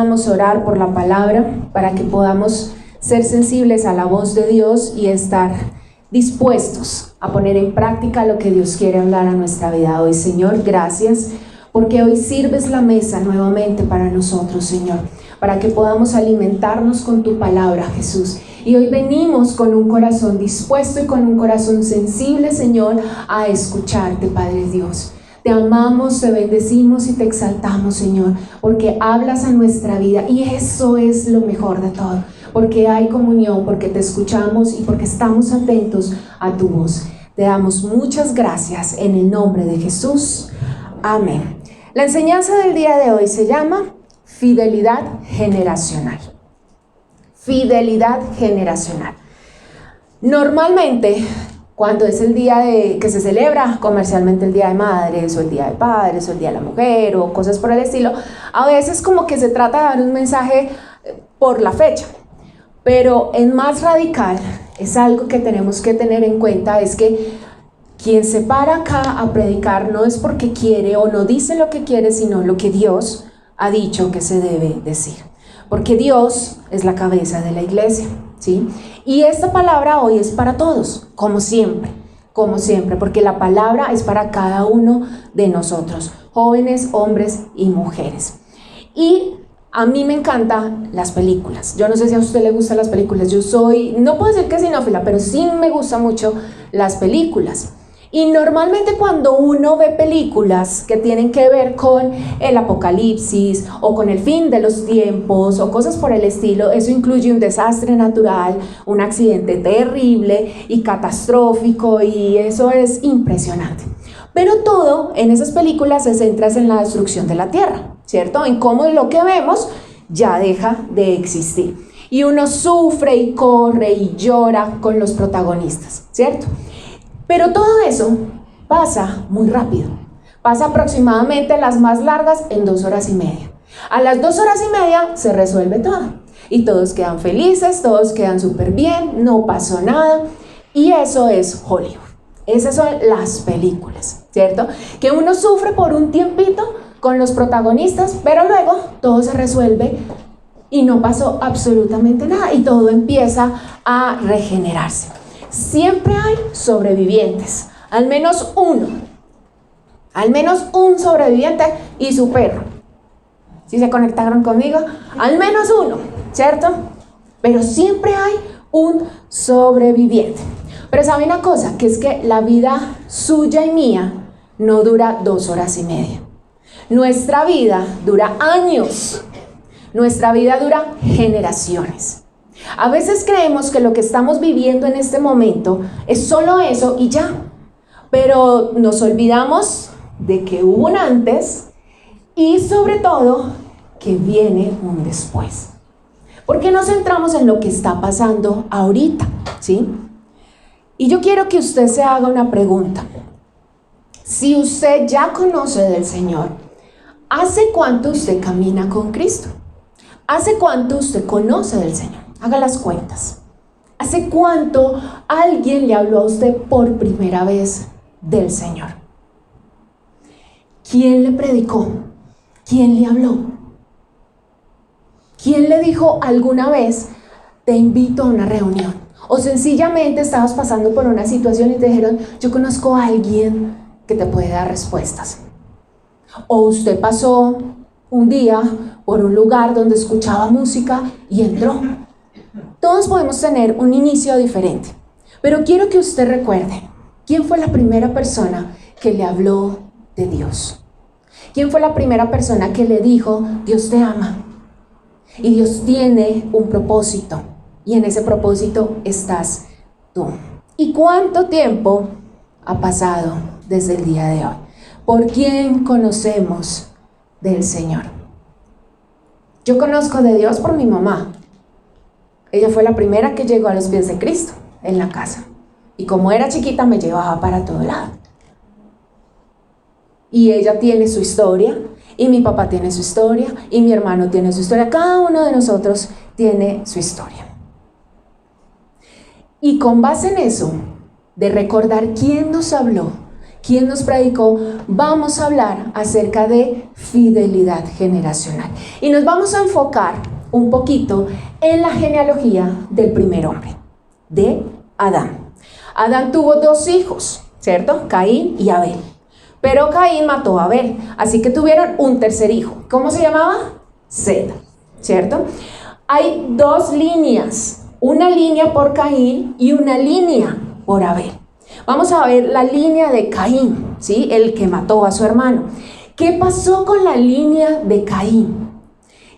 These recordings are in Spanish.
podamos orar por la palabra, para que podamos ser sensibles a la voz de Dios y estar dispuestos a poner en práctica lo que Dios quiere hablar a nuestra vida hoy. Señor, gracias, porque hoy sirves la mesa nuevamente para nosotros, Señor, para que podamos alimentarnos con tu palabra, Jesús. Y hoy venimos con un corazón dispuesto y con un corazón sensible, Señor, a escucharte, Padre Dios. Te amamos, te bendecimos y te exaltamos, Señor, porque hablas a nuestra vida y eso es lo mejor de todo, porque hay comunión, porque te escuchamos y porque estamos atentos a tu voz. Te damos muchas gracias en el nombre de Jesús. Amén. La enseñanza del día de hoy se llama fidelidad generacional. Fidelidad generacional. Normalmente, cuando es el día que se celebra comercialmente el Día de Madres o el Día de Padres o el Día de la Mujer o cosas por el estilo, a veces como que se trata de dar un mensaje por la fecha. Pero en más radical, es algo que tenemos que tener en cuenta, es que quien se para acá a predicar no es porque quiere o no dice lo que quiere, sino lo que Dios ha dicho que se debe decir. Porque Dios es la cabeza de la iglesia, ¿sí? Y esta palabra hoy es para todos, como siempre, porque la palabra es para cada uno de nosotros, jóvenes, hombres y mujeres. Y a mí me encantan las películas. Yo no sé si a usted le gustan las películas. Yo no puedo decir que cinófila, pero sí me gustan mucho las películas. Y normalmente cuando uno ve películas que tienen que ver con el apocalipsis o con el fin de los tiempos o cosas por el estilo, eso incluye un desastre natural, un accidente terrible y catastrófico, y eso es impresionante. Pero todo en esas películas se centra en la destrucción de la tierra, ¿cierto? En cómo lo que vemos ya deja de existir. Y uno sufre y corre y llora con los protagonistas, ¿cierto? Pero todo eso pasa muy rápido. Pasa aproximadamente las más largas en 2 horas y media. A las 2 horas y media se resuelve todo. Y todos quedan felices, todos quedan súper bien, no pasó nada. Y eso es Hollywood. Esas son las películas, ¿cierto? Que uno sufre por un tiempito con los protagonistas, pero luego todo se resuelve y no pasó absolutamente nada. Y todo empieza a regenerarse. Siempre hay sobrevivientes, al menos un sobreviviente y su perro. ¿Sí se conectaron conmigo? Al menos uno, ¿cierto? Pero siempre hay un sobreviviente. Pero sabe una cosa, que es que la vida suya y mía no dura 2 horas y media. Nuestra vida dura años, nuestra vida dura generaciones. A veces creemos que lo que estamos viviendo en este momento es solo eso y ya, pero nos olvidamos de que hubo un antes y sobre todo que viene un después. ¿Por qué nos centramos en lo que está pasando ahorita? ¿Sí? Y yo quiero que usted se haga una pregunta. Si usted ya conoce del Señor, ¿hace cuánto usted camina con Cristo? ¿Hace cuánto usted conoce del Señor? Haga las cuentas. ¿Hace cuánto alguien le habló a usted por primera vez del Señor? ¿Quién le predicó? ¿Quién le habló? ¿Quién le dijo alguna vez, te invito a una reunión? O sencillamente estabas pasando por una situación y te dijeron, yo conozco a alguien que te puede dar respuestas. O usted pasó un día por un lugar donde escuchaba música y entró. Todos podemos tener un inicio diferente, pero quiero que usted recuerde, ¿quién fue la primera persona que le habló de Dios? ¿Quién fue la primera persona que le dijo, Dios te ama y Dios tiene un propósito y en ese propósito estás tú? ¿Y cuánto tiempo ha pasado desde el día de hoy? ¿Por quién conocemos del Señor? Yo conozco de Dios por mi mamá. Ella fue la primera que llegó a los pies de Cristo en la casa. Y como era chiquita me llevaba para todo lado. Y ella tiene su historia, y mi papá tiene su historia, y mi hermano tiene su historia. Cada uno de nosotros tiene su historia. Y con base en eso, de recordar quién nos habló, ¿Quién nos predicó? Vamos a hablar acerca de fidelidad generacional. Y nos vamos a enfocar un poquito en la genealogía del primer hombre, de Adán. Adán tuvo 2 hijos, ¿cierto? Caín y Abel. Pero Caín mató a Abel, así que tuvieron un tercer hijo. ¿Cómo se llamaba? Set, ¿cierto? Hay 2 líneas, una línea por Caín y una línea por Abel. Vamos a ver la línea de Caín, ¿sí? El que mató a su hermano. ¿Qué pasó con la línea de Caín?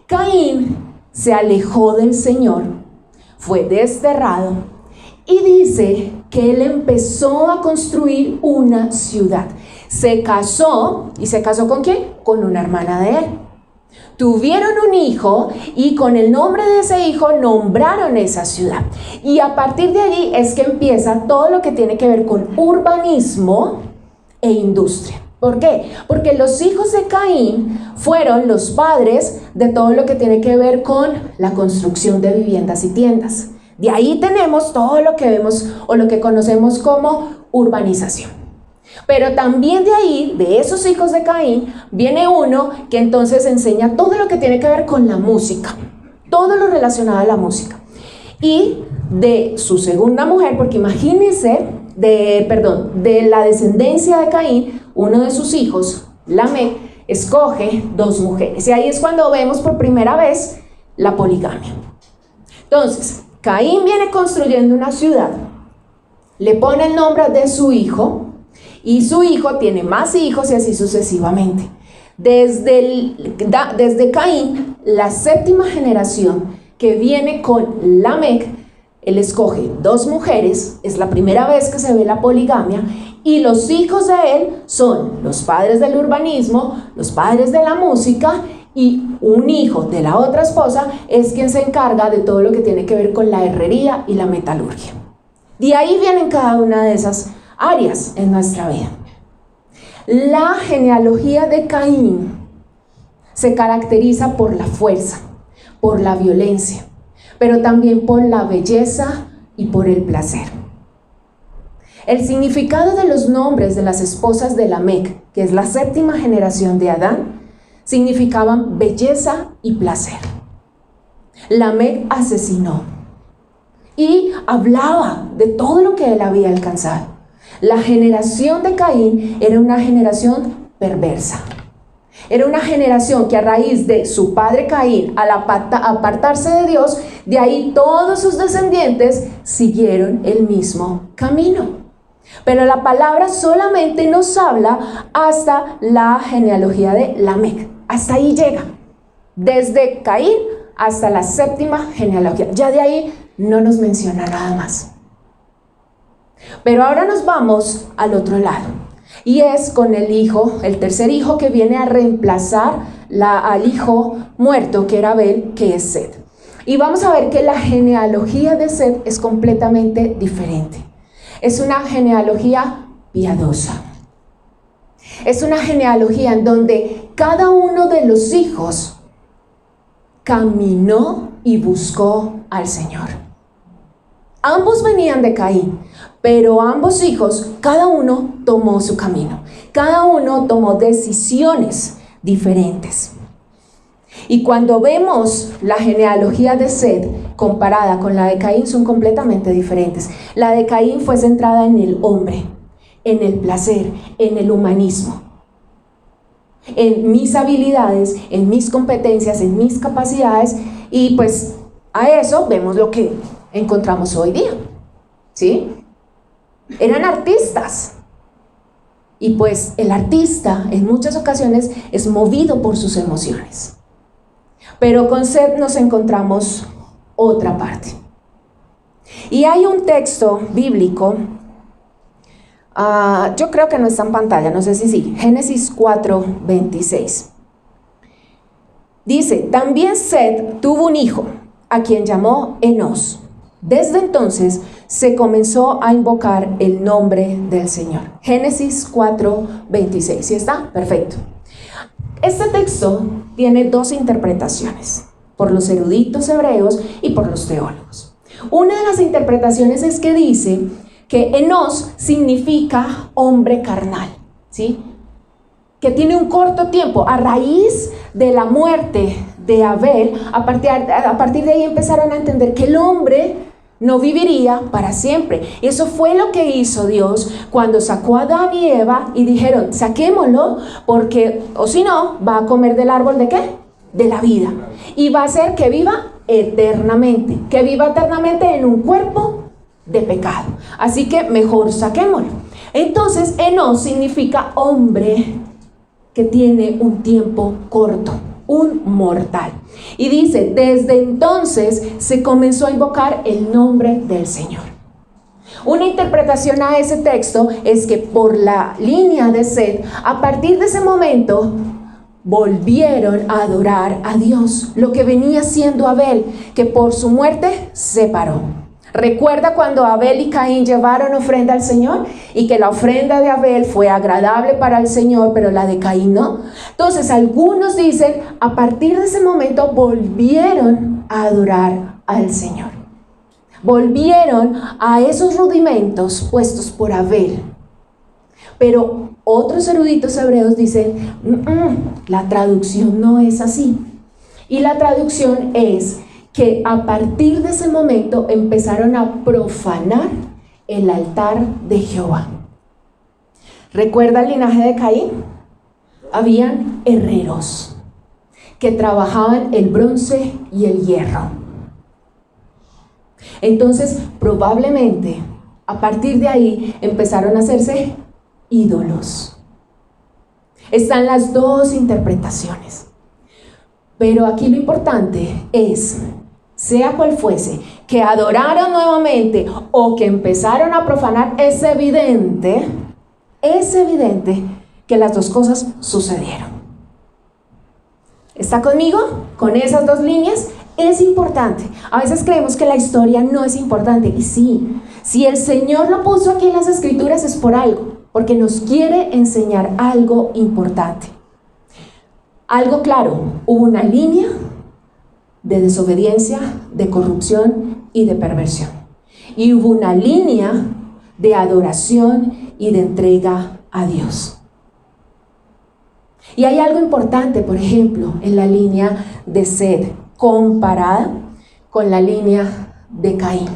Caín se alejó del Señor, fue desterrado y dice que él empezó a construir una ciudad. Se casó, ¿y se casó con quién? Con una hermana de él. Tuvieron un hijo y con el nombre de ese hijo nombraron esa ciudad. Y a partir de allí es que empieza todo lo que tiene que ver con urbanismo e industria. ¿Por qué? Porque los hijos de Caín fueron los padres de todo lo que tiene que ver con la construcción de viviendas y tiendas. De ahí tenemos todo lo que vemos o lo que conocemos como urbanización. Pero también de ahí, de esos hijos de Caín, viene uno que entonces enseña todo lo que tiene que ver con la música, todo lo relacionado a la música. Y de su segunda mujer, porque imagínense, de la descendencia de Caín, uno de sus hijos, Lamec, escoge 2 mujeres. Y ahí es cuando vemos por primera vez la poligamia. Entonces, Caín viene construyendo una ciudad, le pone el nombre de su hijo, y su hijo tiene más hijos y así sucesivamente. Desde Caín, la 7ª generación que viene con Lamec, él escoge 2 mujeres, es la primera vez que se ve la poligamia, y los hijos de él son los padres del urbanismo, los padres de la música, y un hijo de la otra esposa es quien se encarga de todo lo que tiene que ver con la herrería y la metalurgia. De ahí vienen cada una de esas áreas en nuestra vida. La genealogía de Caín se caracteriza por la fuerza, por la violencia, pero también por la belleza y por el placer. El significado de los nombres de las esposas de Lamec, que es la 7ª generación de Adán, significaban belleza y placer. Lamec asesinó y hablaba de todo lo que él había alcanzado. La generación de Caín era una generación perversa. Era una generación que a raíz de su padre Caín, al apartarse de Dios, de ahí todos sus descendientes siguieron el mismo camino. Pero la palabra solamente nos habla hasta la genealogía de Lamec. Hasta ahí llega. Desde Caín hasta la 7ª genealogía. Ya de ahí no nos menciona nada más. Pero ahora nos vamos al otro lado, y es con el hijo, el tercer hijo que viene a reemplazar al hijo muerto que era Abel, que es Set. Y vamos a ver que la genealogía de Set es completamente diferente. Es una genealogía piadosa. Es una genealogía en donde cada uno de los hijos caminó y buscó al Señor. Ambos venían de Caín, pero ambos hijos, cada uno tomó su camino. Cada uno tomó decisiones diferentes. Y cuando vemos la genealogía de Set comparada con la de Caín, son completamente diferentes. La de Caín fue centrada en el hombre, en el placer, en el humanismo, en mis habilidades, en mis competencias, en mis capacidades, y pues a eso vemos lo que encontramos hoy día, ¿sí? Eran artistas, y pues el artista en muchas ocasiones es movido por sus emociones. Pero con Set nos encontramos otra parte. Y hay un texto bíblico, yo creo que no está en pantalla, no sé si sí, Génesis 4:26. Dice, también Set tuvo un hijo, a quien llamó Enos. Desde entonces se comenzó a invocar el nombre del Señor. Génesis 4:26, ¿sí está? Perfecto. Este texto tiene 2 interpretaciones, por los eruditos hebreos y por los teólogos. Una de las interpretaciones es que dice que Enos significa hombre carnal. ¿sí? Que tiene un corto tiempo. A raíz de la muerte de Abel, a partir de ahí empezaron a entender que el hombre no viviría para siempre. Eso fue lo que hizo Dios cuando sacó a Adán y Eva y dijeron, saquémoslo, porque, o si no, va a comer del árbol ¿de qué? De la vida. Y va a hacer que viva eternamente, en un cuerpo de pecado. Así que mejor saquémoslo. Entonces, Enoc significa hombre que tiene un tiempo corto, un mortal. Y dice, desde entonces se comenzó a invocar el nombre del Señor. Una interpretación a ese texto es que por la línea de Set, a partir de ese momento, volvieron a adorar a Dios, lo que venía siendo Abel, que por su muerte se paró. ¿Recuerda cuando Abel y Caín llevaron ofrenda al Señor? Y que la ofrenda de Abel fue agradable para el Señor, pero la de Caín no. Entonces algunos dicen, a partir de ese momento volvieron a adorar al Señor. Volvieron a esos rudimentos puestos por Abel. Pero otros eruditos hebreos dicen, la traducción no es así. Y la traducción es que a partir de ese momento empezaron a profanar el altar de Jehová. ¿Recuerda el linaje de Caín? Habían herreros que trabajaban el bronce y el hierro. Entonces, probablemente, a partir de ahí, empezaron a hacerse ídolos. Están las dos interpretaciones. Pero aquí lo importante es, sea cual fuese, que adoraron nuevamente o que empezaron a profanar, es evidente que las dos cosas sucedieron. ¿Está conmigo? Con esas dos líneas es importante. A veces creemos que la historia no es importante, y sí, si el Señor lo puso aquí en las Escrituras es por algo, porque nos quiere enseñar algo importante. Algo claro, hubo una línea de desobediencia, de corrupción y de perversión. Y hubo una línea de adoración y de entrega a Dios. Y hay algo importante, por ejemplo, en la línea de Set, comparada con la línea de Caín.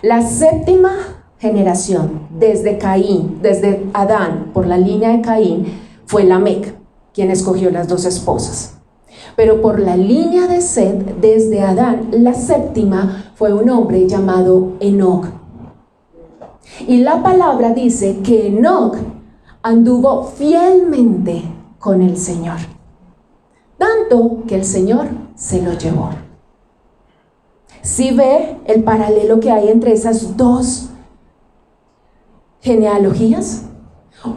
La séptima generación, desde Caín, desde Adán, por la línea de Caín, fue Lamec, quien escogió las dos esposas. Pero por la línea de Set, desde Adán, la séptima fue un hombre llamado Enoc. Y la palabra dice que Enoc anduvo fielmente con el Señor, tanto que el Señor se lo llevó. ¿Sí ve el paralelo que hay entre esas dos genealogías?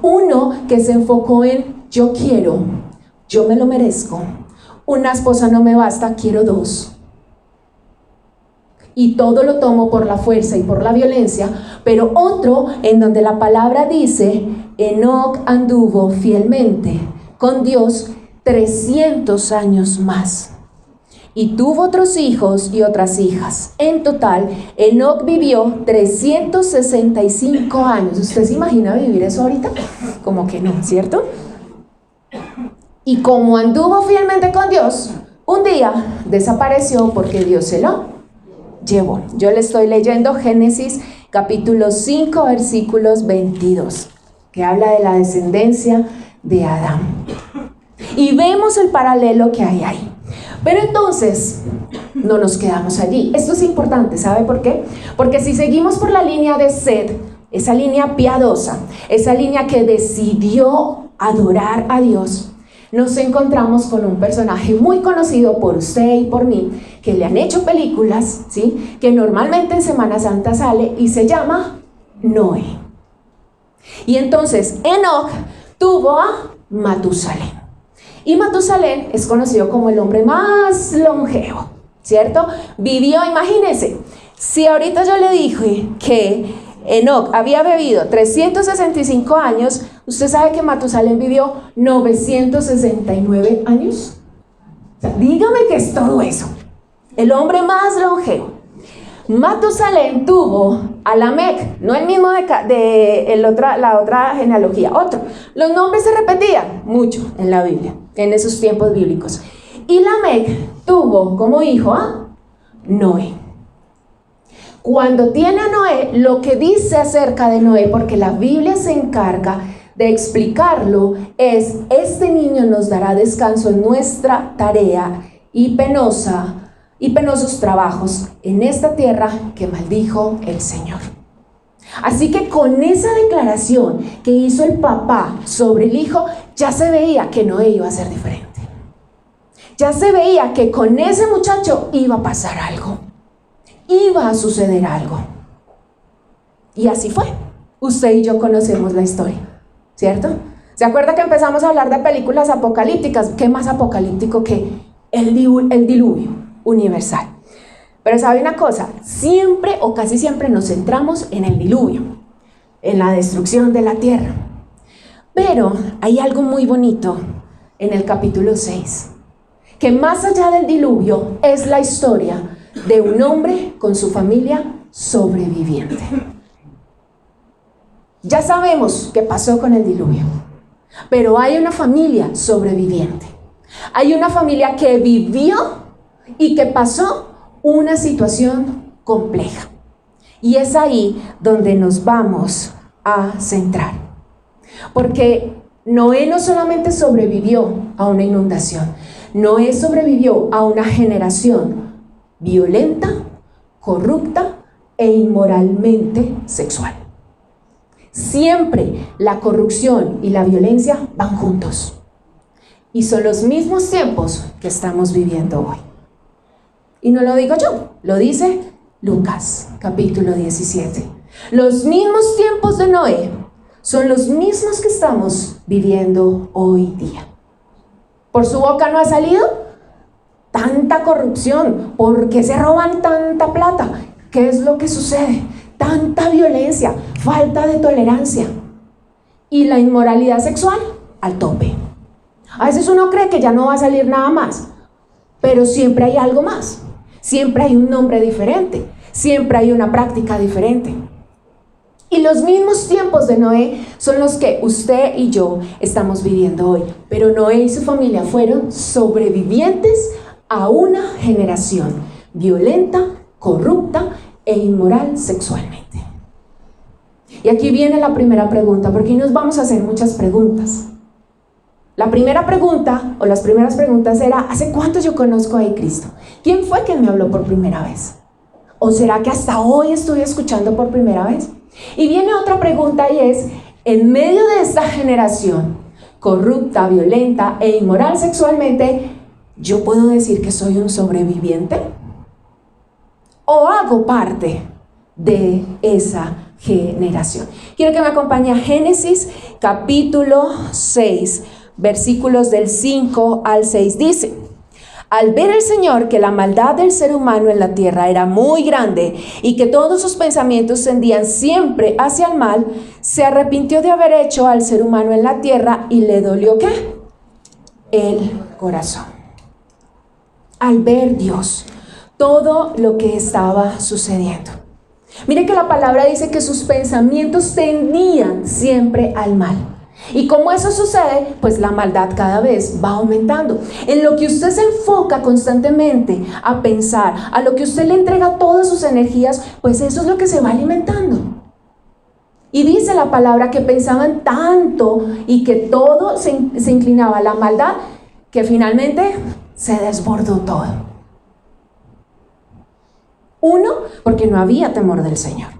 Uno que se enfocó en yo quiero, yo me lo merezco, una esposa no me basta, quiero dos. Y todo lo tomo por la fuerza y por la violencia. Pero otro en donde la palabra dice, Enoc anduvo fielmente con Dios 300 años más. Y tuvo otros hijos y otras hijas. En total, Enoc vivió 365 años. ¿Usted se imagina vivir eso ahorita? Como que no, ¿cierto? Y como anduvo fielmente con Dios, un día desapareció porque Dios se lo llevó. Yo le estoy leyendo Génesis capítulo 5, versículos 22, que habla de la descendencia de Adán. Y vemos el paralelo que hay ahí. Pero entonces, no nos quedamos allí. Esto es importante, ¿sabe por qué? Porque si seguimos por la línea de Set, esa línea piadosa, esa línea que decidió adorar a Dios, nos encontramos con un personaje muy conocido por usted y por mí, que le han hecho películas, ¿sí? Que normalmente en Semana Santa sale y se llama Noé. Y entonces Enoc tuvo a Matusalén. Y Matusalén es conocido como el hombre más longevo, ¿cierto? Vivió, imagínense, si ahorita yo le dije que Enoc había vivido 365 años, ¿usted sabe que Matusalén vivió 969 años? O sea, dígame que es todo eso. El hombre más longevo. Matusalén tuvo a Lamec, no el mismo la otra genealogía, otro. Los nombres se repetían mucho en la Biblia, en esos tiempos bíblicos. Y Lamec tuvo como hijo a Noé. Cuando tiene a Noé, lo que dice acerca de Noé, porque la Biblia se encarga de explicarlo, es: este niño nos dará descanso en nuestra tarea y penosos trabajos en esta tierra que maldijo el Señor. Así que con esa declaración que hizo el papá sobre el hijo, ya se veía que Noé iba a ser diferente. Ya se veía que con ese muchacho iba a pasar algo, iba a suceder algo. Y así fue. Usted y yo conocemos la historia, ¿cierto? ¿Se acuerda que empezamos a hablar de películas apocalípticas? ¿Qué más apocalíptico que el diluvio universal? Pero ¿sabe una cosa? Siempre o casi siempre nos centramos en el diluvio, en la destrucción de la tierra. Pero hay algo muy bonito en el capítulo 6, que más allá del diluvio es la historia de un hombre con su familia sobreviviente. Ya sabemos qué pasó con el diluvio, pero hay una familia sobreviviente. Hay una familia que vivió y que pasó una situación compleja. Y es ahí donde nos vamos a centrar. Porque Noé no solamente sobrevivió a una inundación, Noé sobrevivió a una generación violenta, corrupta e inmoralmente sexual. Siempre la corrupción y la violencia van juntos. Y son los mismos tiempos que estamos viviendo hoy. Y no lo digo yo, lo dice Lucas, capítulo 17. Los mismos tiempos de Noé son los mismos que estamos viviendo hoy día. ¿Por su boca no ha salido tanta corrupción? ¿Por qué se roban tanta plata? ¿Qué es lo que sucede? Tanta violencia, falta de tolerancia y la inmoralidad sexual al tope. A veces uno cree que ya no va a salir nada más, pero siempre hay algo más, siempre hay un nombre diferente, siempre hay una práctica diferente. Y los mismos tiempos de Noé son los que usted y yo estamos viviendo hoy, pero Noé y su familia fueron sobrevivientes a una generación violenta, corrupta e inmoral sexualmente. Y aquí viene la primera pregunta, porque hoy nos vamos a hacer muchas preguntas. La primera pregunta, o las primeras preguntas era: ¿hace cuánto yo conozco a Cristo? ¿Quién fue quien me habló por primera vez? ¿O será que hasta hoy estoy escuchando por primera vez? Y viene otra pregunta, y es: en medio de esta generación corrupta, violenta e inmoral sexualmente, ¿yo puedo decir que soy un sobreviviente? ¿O hago parte de esa generación? Quiero que me acompañe a Génesis capítulo 6, versículos del 5 al 6. Dice: al ver el Señor que la maldad del ser humano en la tierra era muy grande y que todos sus pensamientos tendían siempre hacia el mal, se arrepintió de haber hecho al ser humano en la tierra y le dolió ¿qué? El corazón. Al ver Dios todo lo que estaba sucediendo. Mire que la palabra dice que sus pensamientos tendían siempre al mal. Y como eso sucede, pues la maldad cada vez va aumentando. En lo que usted se enfoca constantemente a pensar, a lo que usted le entrega todas sus energías, pues eso es lo que se va alimentando. Y dice la palabra que pensaban tanto y que todo se inclinaba a la maldad, que finalmente se desbordó todo. Uno, porque no había temor del Señor.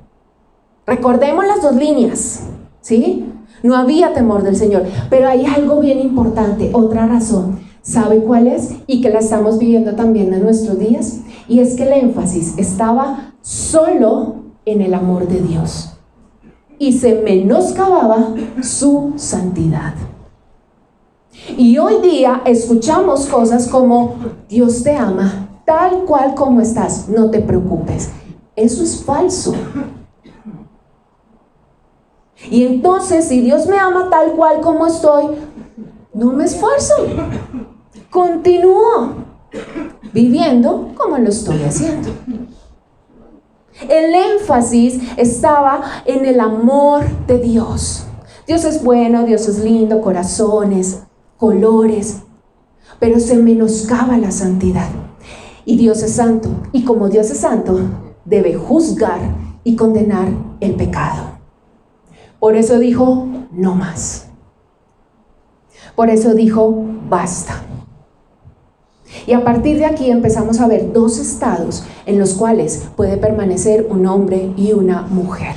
Recordemos las dos líneas, ¿sí? No había temor del Señor, pero hay algo bien importante, otra razón. ¿Sabe cuál es? Y que la estamos viviendo también en nuestros días. Y es que el énfasis estaba solo en el amor de Dios. Y se menoscababa su santidad. Y hoy día escuchamos cosas como: Dios te ama tal cual como estás, no te preocupes. Eso es falso. Y entonces, si Dios me ama tal cual como estoy, no me esfuerzo. Continúo viviendo como lo estoy haciendo. El énfasis estaba en el amor de Dios. Dios es bueno, Dios es lindo, corazones, colores, pero se menoscaba la santidad. Y Dios es santo, y como Dios es santo, debe juzgar y condenar el pecado. Por eso dijo, no más. Por eso dijo, basta. Y a partir de aquí empezamos a ver dos estados en los cuales puede permanecer un hombre y una mujer.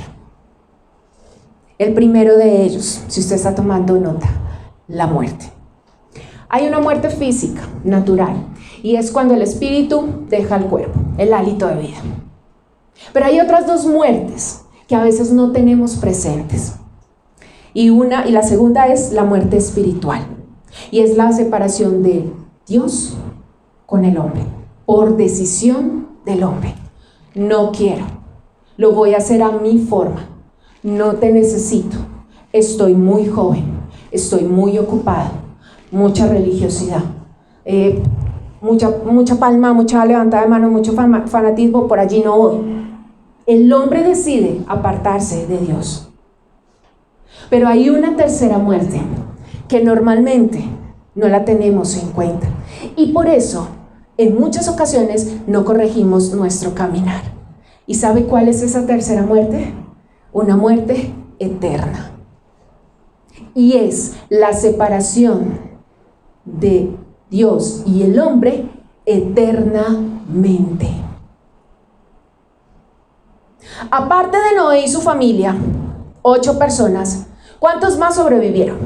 El primero de ellos, si usted está tomando nota, la muerte. Hay una muerte física, natural, y es cuando el espíritu deja el cuerpo, el hálito de vida. Pero hay otras dos muertes que a veces no tenemos presentes. Y la segunda es la muerte espiritual, y es la separación de Dios con el hombre, por decisión del hombre. No quiero, lo voy a hacer a mi forma, no te necesito, estoy muy joven, estoy muy ocupado, mucha religiosidad, mucha palma, mucha levantada de mano, mucho fanatismo, por allí no voy. El hombre decide apartarse de Dios. Pero hay una tercera muerte que normalmente no la tenemos en cuenta, y por eso en muchas ocasiones no corregimos nuestro caminar. ¿Y sabe cuál es esa tercera muerte? Una muerte eterna. Y es la separación de Dios y el hombre eternamente. Aparte de Noé y su familia, 8 personas, ¿cuántos más sobrevivieron?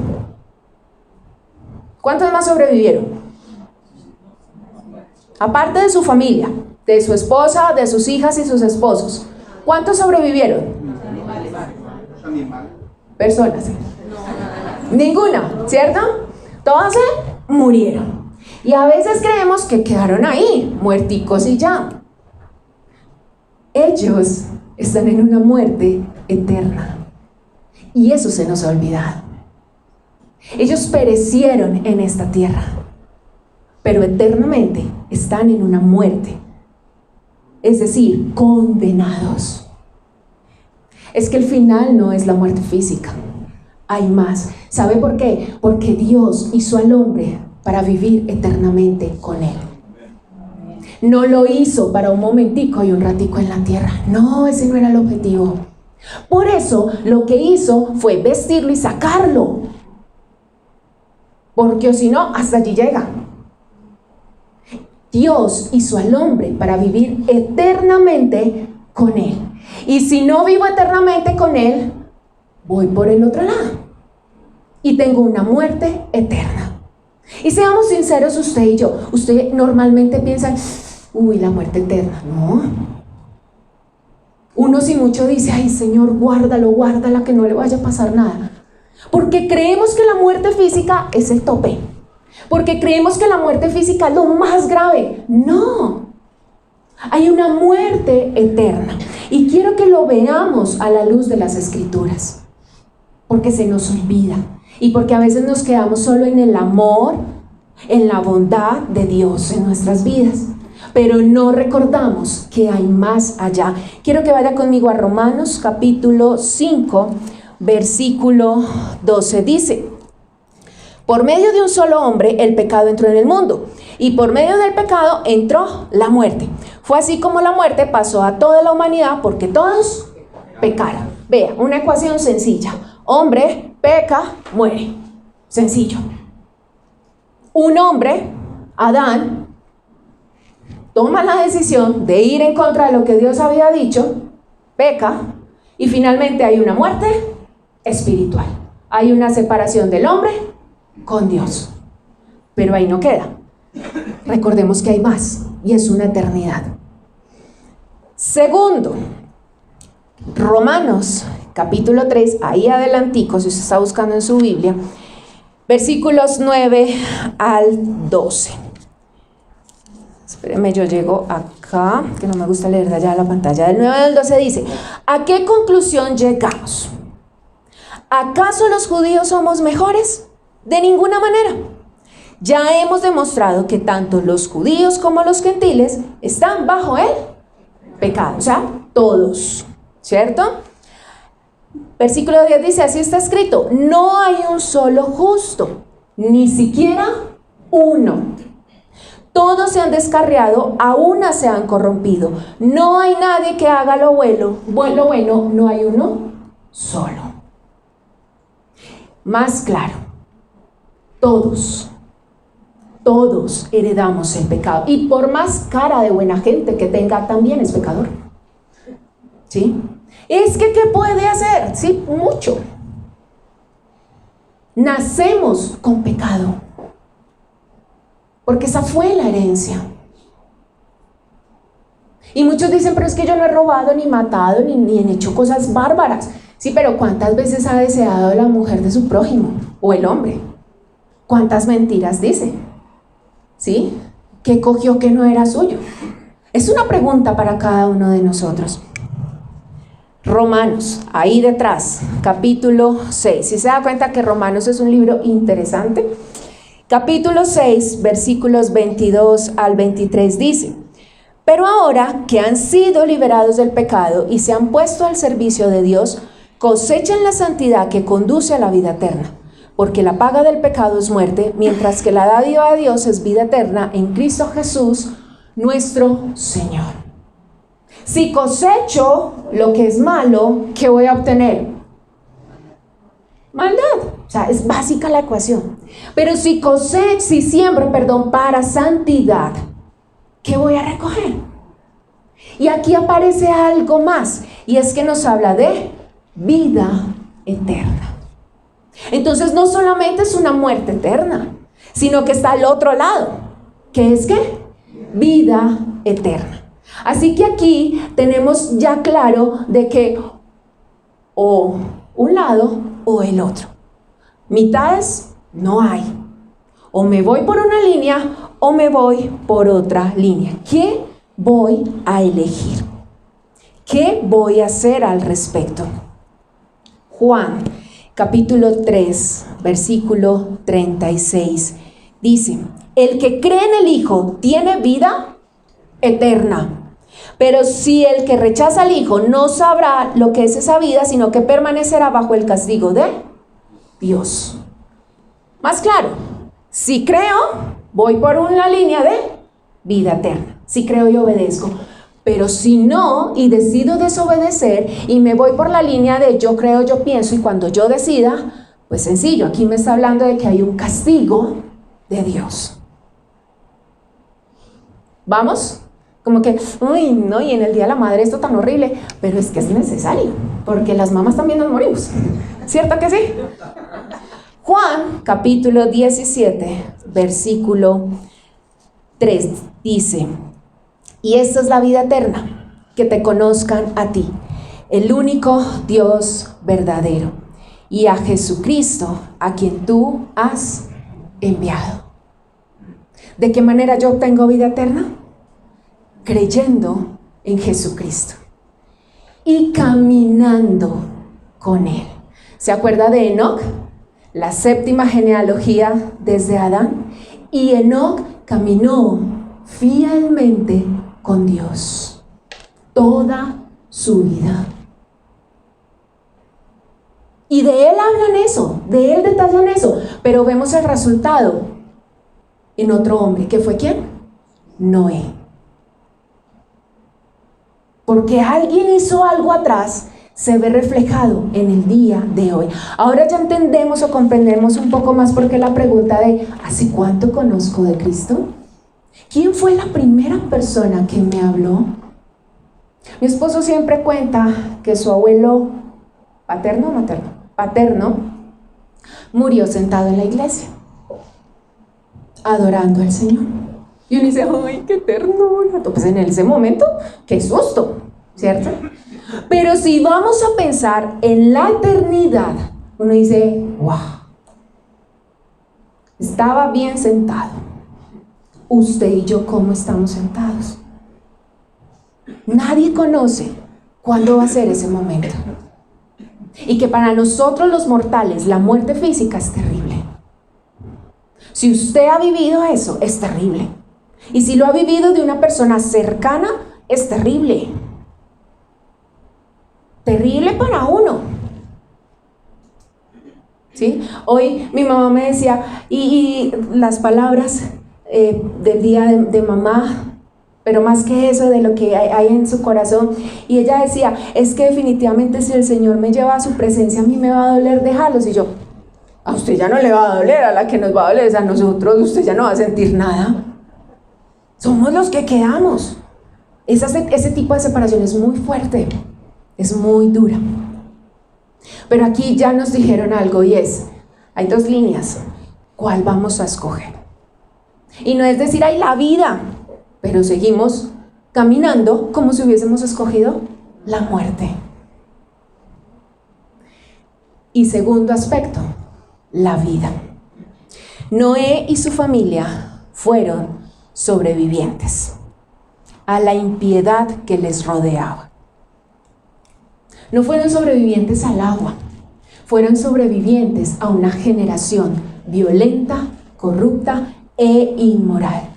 ¿Cuántos más sobrevivieron? Aparte de su familia, de su esposa, de sus hijas y sus esposos, ¿cuántos sobrevivieron? Personas. Ninguna, ¿cierto? Todas se murieron. Y a veces creemos que quedaron ahí, muerticos y ya. Ellos están en una muerte eterna. Y eso se nos ha olvidado. Ellos perecieron en esta tierra, pero eternamente están en una muerte, es decir, condenados. Es que el final no es la muerte física, hay más. ¿Sabe por qué? Porque Dios hizo al hombre para vivir eternamente con él. No lo hizo para un momentico y un ratico en la tierra. No, ese no era el objetivo. Por eso lo que hizo fue vestirlo y sacarlo, porque si no, hasta allí llega. Dios hizo al hombre para vivir eternamente con él. Y si no vivo eternamente con él, voy por el otro lado y tengo una muerte eterna. Y seamos sinceros usted y yo, usted normalmente piensa, uy, la muerte eterna. No. Uno sin mucho dice, ay Señor, guárdalo, guárdala, que no le vaya a pasar nada. Porque creemos que la muerte física es el tope. Porque creemos que la muerte física es lo más grave. No. Hay una muerte eterna. Y quiero que lo veamos a la luz de las Escrituras. Porque se nos olvida. Y porque a veces nos quedamos solo en el amor, en la bondad de Dios en nuestras vidas. Pero no recordamos que hay más allá. Quiero que vaya conmigo a Romanos capítulo 5, versículo 12. Dice: por medio de un solo hombre el pecado entró en el mundo, y por medio del pecado entró la muerte. Fue así como la muerte pasó a toda la humanidad, porque todos pecaron. Vea, una ecuación sencilla. Hombre peca, muere. Sencillo. Un hombre, Adán, toma la decisión de ir en contra de lo que Dios había dicho, peca, y finalmente hay una muerte espiritual. Hay una separación del hombre con Dios. Pero ahí no queda. Recordemos que hay más, y es una eternidad. Segundo, Romanos capítulo 3, ahí adelantico, si usted está buscando en su Biblia, versículos 9 al 12. Espéreme, yo llego acá, que no me gusta leer de allá la pantalla. Del 9 al 12 dice: ¿a qué conclusión llegamos? ¿Acaso los judíos somos mejores? De ninguna manera. Ya hemos demostrado que tanto los judíos como los gentiles están bajo el pecado. O sea, todos, ¿cierto? Versículo 10 dice, así está escrito, no hay un solo justo, ni siquiera uno. Todos se han descarriado, a una se han corrompido. No hay nadie que haga lo bueno, no hay uno solo. Más claro, todos heredamos el pecado. Y por más cara de buena gente que tenga, también es pecador. ¿Sí? Es que, ¿qué puede hacer? Sí, mucho. Nacemos con pecado. Porque esa fue la herencia. Y muchos dicen, pero es que yo no he robado, ni matado, ni he hecho cosas bárbaras. Sí, pero ¿cuántas veces ha deseado la mujer de su prójimo? O el hombre. ¿Cuántas mentiras dice? ¿Sí? ¿Qué cogió que no era suyo? Es una pregunta para cada uno de nosotros. Romanos, ahí detrás, capítulo 6. ¿Sí se da cuenta que Romanos es un libro interesante? Capítulo 6, versículos 22 al 23 dice, pero ahora que han sido liberados del pecado y se han puesto al servicio de Dios, cosechan la santidad que conduce a la vida eterna, porque la paga del pecado es muerte, mientras que la dádiva de Dios es vida eterna en Cristo Jesús, nuestro Señor. Si cosecho lo que es malo, ¿qué voy a obtener? Maldad. O sea, es básica la ecuación. Pero si siembro para santidad, ¿qué voy a recoger? Y aquí aparece algo más, y es que nos habla de vida eterna. Entonces no solamente es una muerte eterna, sino que está al otro lado, que es ¿qué? Vida eterna. Así que aquí tenemos ya claro de que o un lado o el otro. Mitades no hay. O me voy por una línea o me voy por otra línea. ¿Qué voy a elegir? ¿Qué voy a hacer al respecto? Juan, capítulo 3, versículo 36, dice, el que cree en el Hijo tiene vida eterna. Pero si el que rechaza al Hijo no sabrá lo que es esa vida, sino que permanecerá bajo el castigo de Dios. Más claro, si creo, voy por una línea de vida eterna. Si creo y obedezco. Pero si no, y decido desobedecer, y me voy por la línea de yo creo, yo pienso, y cuando yo decida, pues sencillo, aquí me está hablando de que hay un castigo de Dios. ¿Vamos? Como que, uy, no, y en el Día de la Madre esto tan horrible, pero es que es necesario, porque las mamás también nos morimos, ¿cierto que sí? Juan, capítulo 17, versículo 3, dice, y esta es la vida eterna, que te conozcan a ti, el único Dios verdadero, y a Jesucristo, a quien tú has enviado. ¿De qué manera yo obtengo vida eterna? Creyendo en Jesucristo y caminando con Él. ¿Se acuerda de Enoc? La séptima genealogía desde Adán. Y Enoc caminó fielmente con Dios toda su vida. Y de él hablan eso, de él detallan eso, pero vemos el resultado en otro hombre, ¿que fue quién? Noé. Porque alguien hizo algo atrás, se ve reflejado en el día de hoy. Ahora ya entendemos o comprendemos un poco más porque la pregunta de ¿hace cuánto conozco de Cristo? ¿Quién fue la primera persona que me habló? Mi esposo siempre cuenta que su abuelo paterno, murió sentado en la iglesia, adorando al Señor. Y uno dice, ¡ay, qué ternura! Pues en ese momento, ¡qué susto! ¿Cierto? Pero si vamos a pensar en la eternidad, uno dice, ¡wow! Estaba bien sentado. Usted y yo, ¿cómo estamos sentados? Nadie conoce cuándo va a ser ese momento. Y que para nosotros los mortales, la muerte física es terrible. Si usted ha vivido eso, es terrible. Y si lo ha vivido de una persona cercana, es terrible. terrible para uno. ¿Sí? Hoy mi mamá me decía, y las palabras del día de mamá, pero más que eso, de lo que hay en su corazón, y ella decía, es que definitivamente si el Señor me lleva a su presencia, a mí me va a doler dejarlos, y yo, a usted ya no le va a doler, a la que nos va a doler es a nosotros, usted ya no va a sentir nada, somos los que quedamos. Ese tipo de separación es muy fuerte, es muy dura. Pero aquí ya nos dijeron algo y hay dos líneas, ¿cuál vamos a escoger? Y no es decir, ay, la vida, pero seguimos caminando como si hubiésemos escogido la muerte. Y segundo aspecto, la vida. Noé y su familia fueron sobrevivientes a la impiedad que les rodeaba. No fueron sobrevivientes al agua, fueron sobrevivientes a una generación violenta, corrupta e inmoral.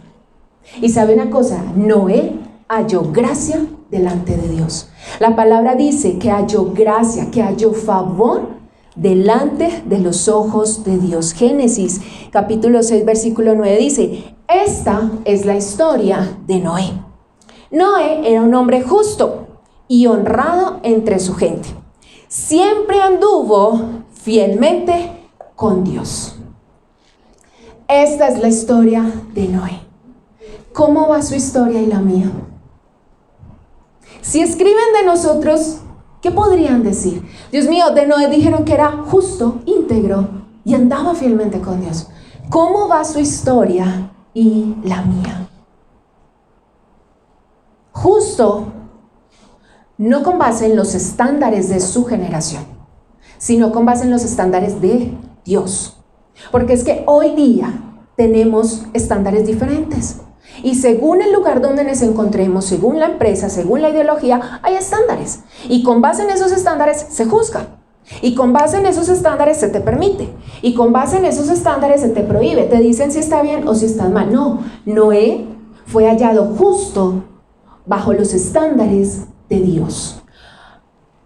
Y sabe una cosa, Noé halló gracia delante de Dios. La palabra dice que halló gracia, que halló favor delante de los ojos de Dios. Génesis capítulo 6 versículo 9 dice, esta es la historia de Noé. Noé era un hombre justo y honrado entre su gente. Siempre anduvo fielmente con Dios. Esta es la historia de Noé. ¿Cómo va su historia y la mía? Si escriben de nosotros, ¿qué podrían decir? Dios mío, de Noé dijeron que era justo, íntegro y andaba fielmente con Dios. ¿Cómo va su historia y la mía? Justo, no con base en los estándares de su generación, sino con base en los estándares de Dios. Porque es que hoy día tenemos estándares diferentes. Y según el lugar donde nos encontremos, según la empresa, según la ideología, hay estándares. Y con base en esos estándares se juzga. Y con base en esos estándares se te permite. Y con base en esos estándares se te prohíbe. Te dicen si está bien o si está mal. No, Noé fue hallado justo bajo los estándares de Dios.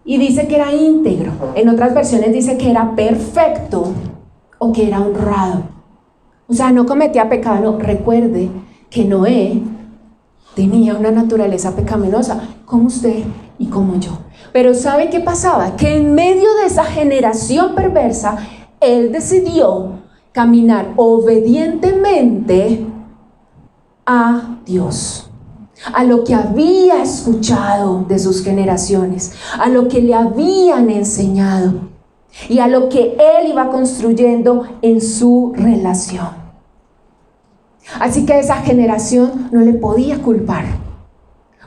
Y dice que era íntegro. En otras versiones dice que era perfecto o que era honrado. O sea, no cometía pecado. No, recuerde que Noé tenía una naturaleza pecaminosa, como usted y como yo. Pero ¿sabe qué pasaba? Que en medio de esa generación perversa, él decidió caminar obedientemente a Dios, a lo que había escuchado de sus generaciones, a lo que le habían enseñado y a lo que él iba construyendo en su relación. Así que esa generación no le podía culpar,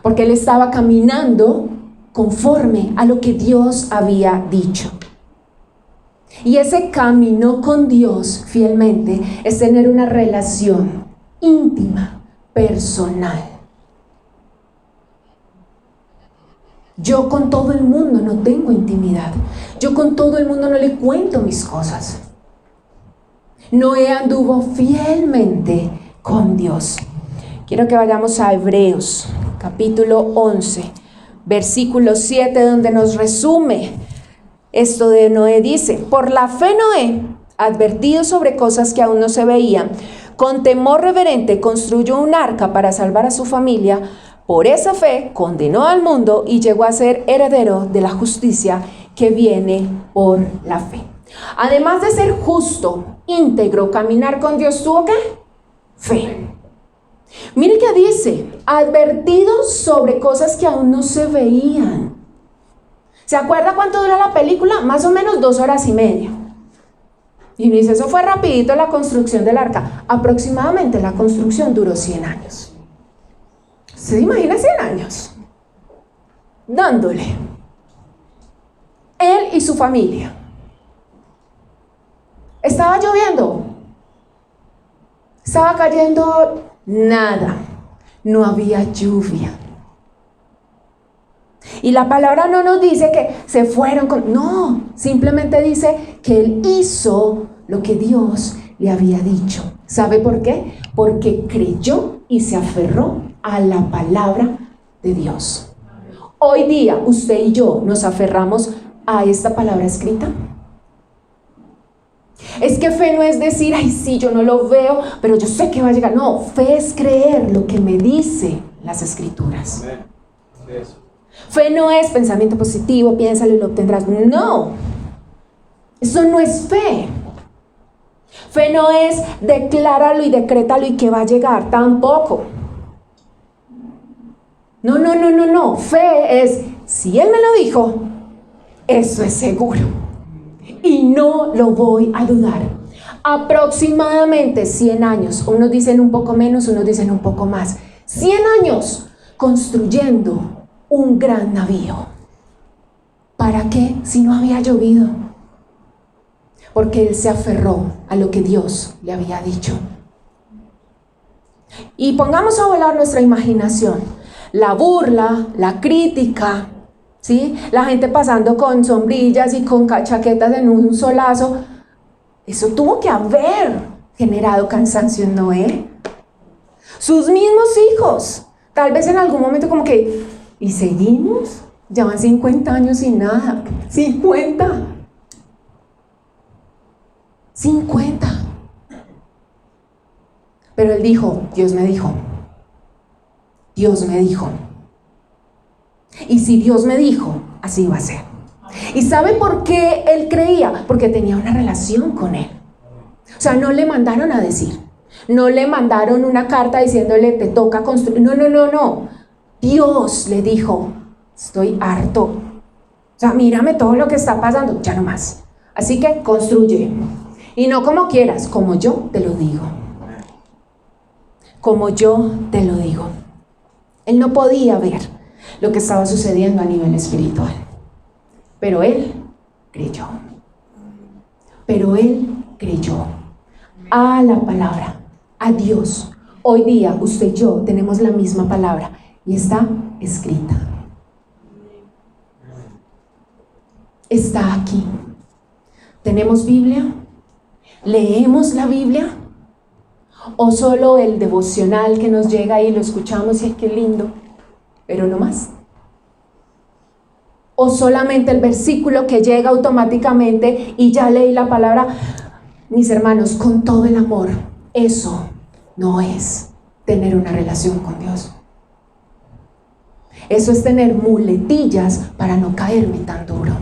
porque él estaba caminando conforme a lo que Dios había dicho. Y ese camino con Dios fielmente es tener una relación íntima, personal. Yo con todo el mundo no tengo intimidad. Yo con todo el mundo no le cuento mis cosas. Noé anduvo fielmente con Dios. Quiero que vayamos a Hebreos, capítulo 11, versículo 7, donde nos resume esto de Noé. Dice, por la fe Noé, advertido sobre cosas que aún no se veían, con temor reverente construyó un arca para salvar a su familia. Por esa fe condenó al mundo y llegó a ser heredero de la justicia que viene por la fe. Además de ser justo, íntegro, caminar con Dios, ¿tuvo qué? Fe. Mire que dice, advertido sobre cosas que aún no se veían. ¿Se acuerda cuánto dura la película? Más o menos 2 horas y media. Y dice, eso fue rapidito la construcción del arca. Aproximadamente la construcción duró 100 años. ¿Se imagina 100 años? Dándole. Él y su familia. ¿Estaba lloviendo? ¿Estaba cayendo? Nada. No había lluvia. Y la palabra no nos dice que se fueron con... No, simplemente dice que él hizo lo que Dios le había dicho. ¿Sabe por qué? Porque creyó y se aferró a la palabra de Dios. Hoy día, usted y yo nos aferramos a esta palabra escrita. Es que fe no es decir, ay sí, yo no lo veo, pero yo sé que va a llegar. No, fe es creer lo que me dice las escrituras. Fe no es pensamiento positivo, piénsalo y lo obtendrás. No, eso no es fe. Fe no es decláralo y decrétalo y que va a llegar, tampoco. No. Fe es, si Él me lo dijo, eso es seguro. Y no lo voy a dudar. Aproximadamente 100 años, unos dicen un poco menos, unos dicen un poco más. 100 años construyendo un gran navío. ¿Para qué? Si no había llovido. Porque él se aferró a lo que Dios le había dicho. Y pongamos a volar nuestra imaginación. La burla, la crítica, ¿sí? La gente pasando con sombrillas y con chaquetas en un solazo. Eso tuvo que haber generado cansancio en Noé. Sus mismos hijos, tal vez en algún momento como que, ¿y seguimos? Ya van 50 años sin nada. 50. Pero él dijo, Dios me dijo. Y si Dios me dijo, así va a ser. ¿Y sabe por qué él creía? Porque tenía una relación con él. O sea, no le mandaron a decir. No le mandaron una carta diciéndole, te toca construir. No. Dios le dijo, estoy harto. O sea, mírame todo lo que está pasando. Ya no más. Así que construye. Y no como quieras, como yo te lo digo. Como yo te lo digo. Él no podía ver lo que estaba sucediendo a nivel espiritual. Pero él creyó. A la palabra, a Dios. Hoy día usted y yo tenemos la misma palabra y está escrita. Está aquí. ¿Tenemos Biblia? ¿Leemos la Biblia? ¿O solo el devocional que nos llega y lo escuchamos y es que lindo, pero no más? ¿O solamente el versículo que llega automáticamente y ya leí la palabra? Mis hermanos, con todo el amor, eso no es tener una relación con Dios. Eso es tener muletillas para no caerme tan duro.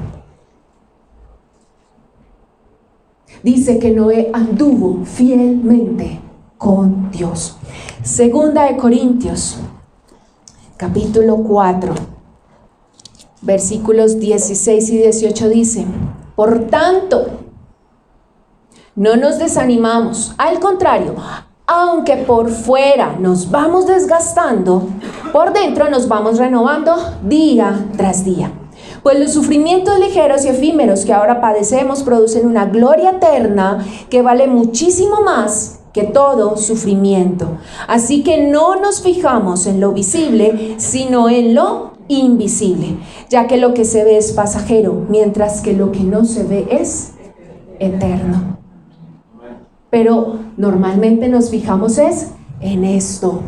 Dice que Noé anduvo fielmente con Dios. Segunda de Corintios, capítulo 4, versículos 16 y 18 dice: por tanto, no nos desanimamos, al contrario, aunque por fuera nos vamos desgastando, por dentro nos vamos renovando día tras día. Pues los sufrimientos ligeros y efímeros que ahora padecemos producen una gloria eterna que vale muchísimo más que todo sufrimiento. Así que no nos fijamos en lo visible, sino en lo invisible, ya que lo que se ve es pasajero, mientras que lo que no se ve es eterno. Pero normalmente nos fijamos es en esto,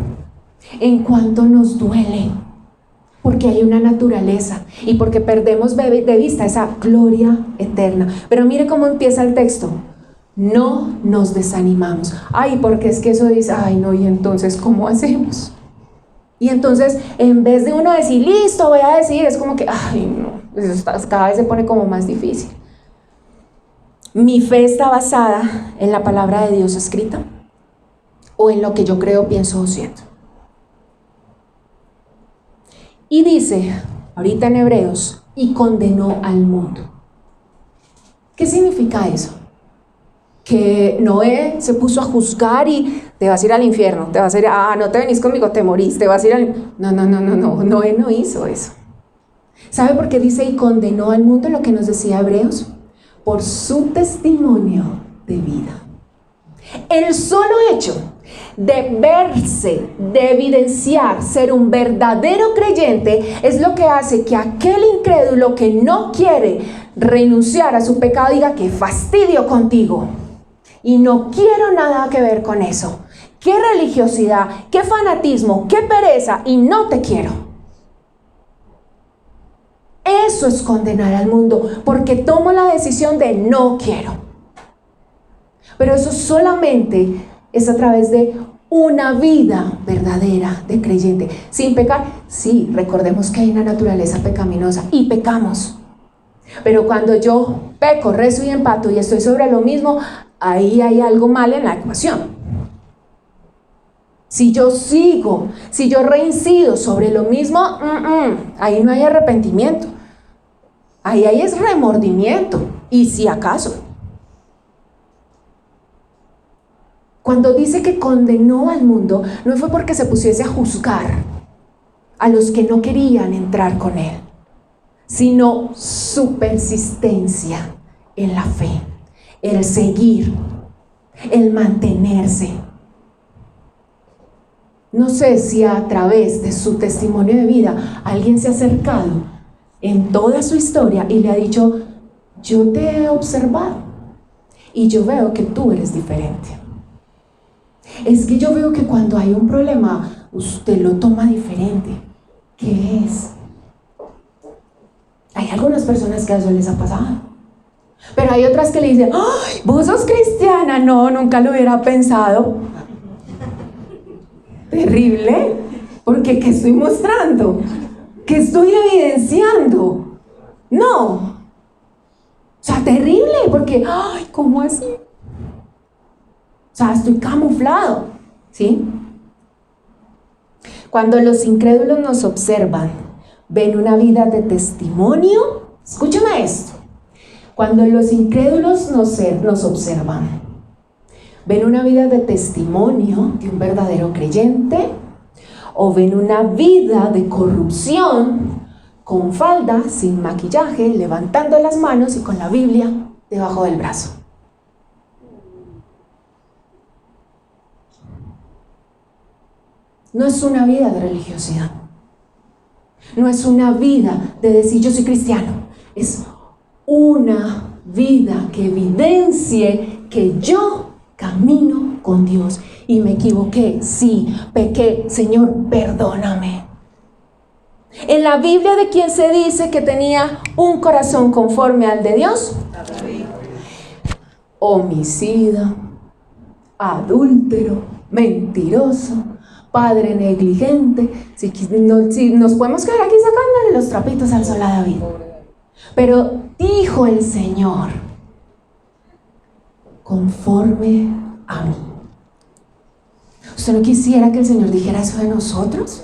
en cuanto nos duele, porque hay una naturaleza y porque perdemos de vista esa gloria eterna. Pero mire cómo empieza el texto: no nos desanimamos. Ay, porque es que eso dice, ay no, y entonces ¿cómo hacemos? Y entonces en vez de uno decir, listo, voy a decir, es como que, ay no, eso cada vez se pone como más difícil. Mi fe está basada en la palabra de Dios escrita o en lo que yo creo, pienso o siento. Y dice, ahorita en Hebreos, y condenó al mundo. ¿Qué significa eso? Que Noé se puso a juzgar y te vas a ir al infierno, te vas a ir, no te venís conmigo, te morís, te vas a ir al... No, Noé no hizo eso. ¿Sabe por qué dice y condenó al mundo? Lo que nos decía Hebreos, por su testimonio de vida. El solo hecho de verse, de evidenciar ser un verdadero creyente es lo que hace que aquel incrédulo que no quiere renunciar a su pecado diga: qué fastidio contigo y no quiero nada que ver con eso, qué religiosidad, qué fanatismo, qué pereza y no te quiero. Eso es condenar al mundo, porque tomo la decisión de no quiero. Pero eso solamente es a través de una vida verdadera de creyente, sin pecar. Sí, recordemos que hay una naturaleza pecaminosa y pecamos. Pero cuando yo peco, rezo y empato y estoy sobre lo mismo, ahí hay algo mal en la ecuación. Si yo reincido sobre lo mismo, ahí no hay arrepentimiento. Ahí es remordimiento, y si acaso. Cuando dice que condenó al mundo, no fue porque se pusiese a juzgar a los que no querían entrar con él, sino su persistencia en la fe, el seguir, el mantenerse. No sé si a través de su testimonio de vida alguien se ha acercado en toda su historia y le ha dicho: yo te he observado y yo veo que tú eres diferente. Es que yo veo que cuando hay un problema, usted lo toma diferente. ¿Qué es? Hay algunas personas que a eso les ha pasado. Pero hay otras que le dicen: ¡ay, vos sos cristiana! No, nunca lo hubiera pensado. Terrible, porque ¿qué estoy mostrando? ¿Qué estoy evidenciando? No. O sea, terrible, porque ¡ay, cómo así! O sea, estoy camuflado, ¿sí? Cuando los incrédulos nos observan, ven una vida de testimonio. Escúchame esto. Cuando los incrédulos nos observan, ven una vida de testimonio de un verdadero creyente, o ven una vida de corrupción, con falda, sin maquillaje, levantando las manos y con la Biblia debajo del brazo. No es una vida de religiosidad. No es una vida de decir yo soy cristiano. Es una vida que evidencie que yo camino con Dios y me equivoqué, sí, pequé, Señor, perdóname. En la Biblia, ¿de quién se dice que tenía un corazón conforme al de Dios? Homicida, adúltero, mentiroso, padre negligente. Si nos podemos quedar aquí sacándole los trapitos al sol a David. Pero dijo el Señor: conforme a mí. ¿Usted no quisiera que el Señor dijera eso de nosotros?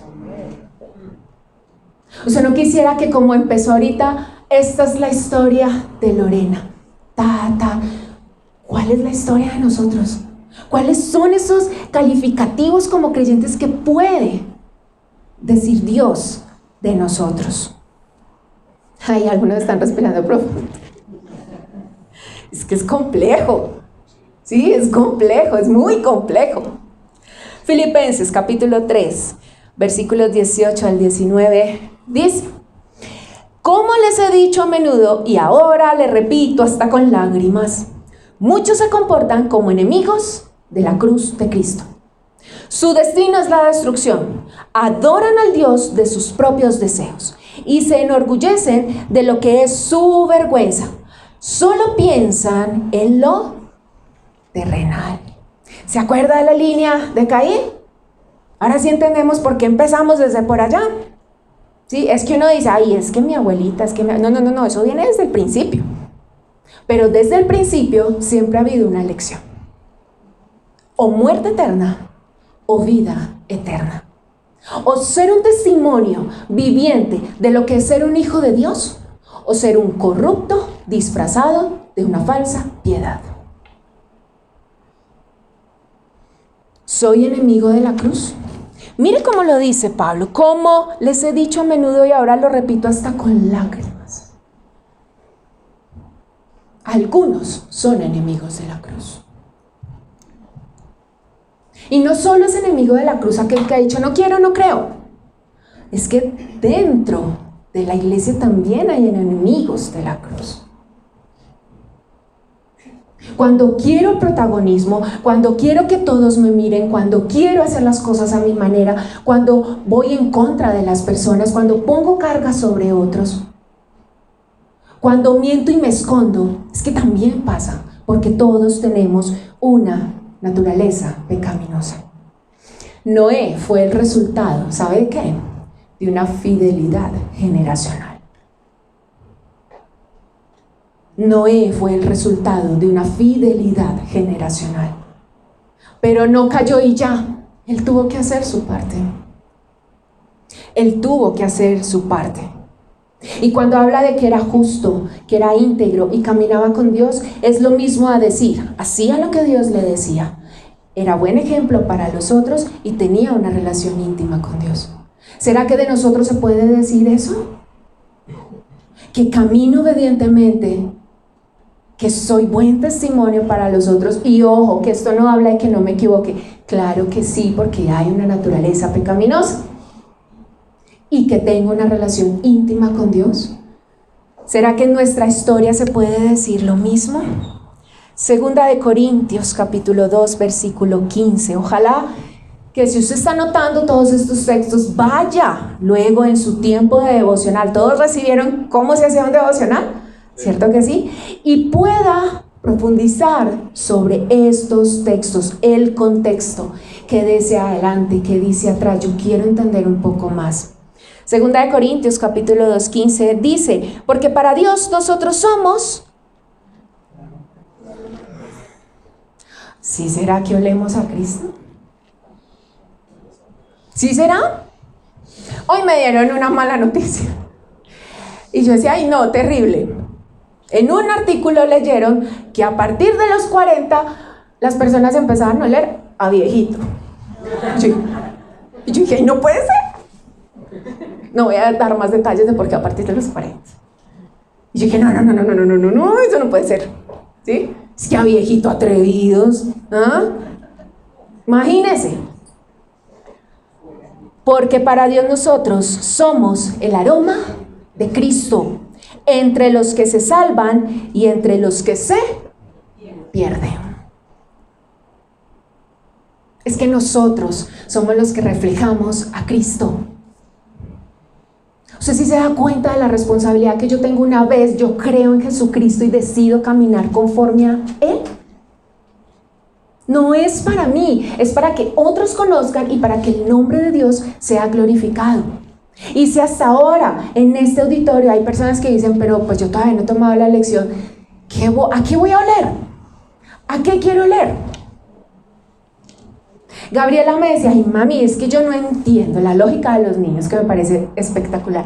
¿Usted no quisiera que, como empezó ahorita, esta es la historia de Lorena? ¿Cuál es la historia de nosotros? ¿Cuáles son esos calificativos como creyentes que puede decir Dios de nosotros? Ay, algunos están respirando profundo. Es que es complejo. Sí, es complejo, es muy complejo. Filipenses capítulo 3, versículos 18 al 19, dice: como les he dicho a menudo y ahora les repito hasta con lágrimas, muchos se comportan como enemigos de la cruz de Cristo. Su destino es la destrucción. Adoran al Dios de sus propios deseos y se enorgullecen de lo que es su vergüenza. Solo piensan en lo terrenal. ¿Se acuerda de la línea de Caín? Ahora sí entendemos por qué empezamos desde por allá. Sí, es que uno dice: ay, es que mi abuelita, es que no, eso viene desde el principio. Pero desde el principio siempre ha habido una elección: o muerte eterna o vida eterna. O ser un testimonio viviente de lo que es ser un hijo de Dios, o ser un corrupto disfrazado de una falsa piedad. ¿Soy enemigo de la cruz? Mire cómo lo dice Pablo: como les he dicho a menudo y ahora lo repito hasta con lágrimas. Algunos son enemigos de la cruz. Y no solo es enemigo de la cruz aquel que ha dicho no quiero, no creo. Es que dentro de la iglesia también hay enemigos de la cruz. Cuando quiero protagonismo, cuando quiero que todos me miren, cuando quiero hacer las cosas a mi manera, cuando voy en contra de las personas, cuando pongo carga sobre otros, Cuando miento y me escondo, es que también pasa, porque todos tenemos una naturaleza pecaminosa. Noé fue el resultado, ¿sabe de qué? De una fidelidad generacional. Noé fue el resultado de una fidelidad generacional. Pero no cayó y ya, él tuvo que hacer su parte. Él tuvo que hacer su parte. Y cuando habla de que era justo, que era íntegro y caminaba con Dios, es lo mismo a decir, hacía lo que Dios le decía. Era buen ejemplo para los otros y tenía una relación íntima con Dios. ¿Será que de nosotros se puede decir eso? Que camino obedientemente, que soy buen testimonio para los otros, y ojo, que esto no habla de que no me equivoque. Claro que sí, porque hay una naturaleza pecaminosa. Y que tengo una relación íntima con Dios. ¿Será que en nuestra historia se puede decir lo mismo? Segunda de Corintios, capítulo 2, versículo 15. Ojalá que si usted está anotando todos estos textos, vaya luego en su tiempo de devocional. ¿Todos recibieron cómo se hacía un devocional? ¿Cierto que sí? Y pueda profundizar sobre estos textos, el contexto, que dice adelante, que dice atrás. Yo quiero entender un poco más. Segunda de Corintios, capítulo 2, 15, dice, porque para Dios nosotros somos... ¿Sí será que olemos a Cristo? ¿Sí será? Hoy me dieron una mala noticia. Y yo decía, ay no, terrible. En un artículo leyeron que a partir de los 40 las personas empezaban a oler a viejito. Y yo dije, no puede ser. No voy a dar más detalles de por qué a partir de los 40. Y yo dije, no, eso no puede ser. ¿Sí? Es que a viejito atrevidos. ¿Ah? Imagínense. Porque para Dios nosotros somos el aroma de Cristo entre los que se salvan y entre los que se pierden. Es que nosotros somos los que reflejamos a Cristo. Usted sí se da cuenta de la responsabilidad que yo tengo una vez yo creo en Jesucristo y decido caminar conforme a Él. No es para mí, es para que otros conozcan y para que el nombre de Dios sea glorificado. Y si hasta ahora en este auditorio hay personas que dicen, pero pues yo todavía no he tomado la lección, ¿a qué voy a oler? ¿A qué quiero oler? Gabriela me decía, ay mami, es que yo no entiendo la lógica de los niños, que me parece espectacular.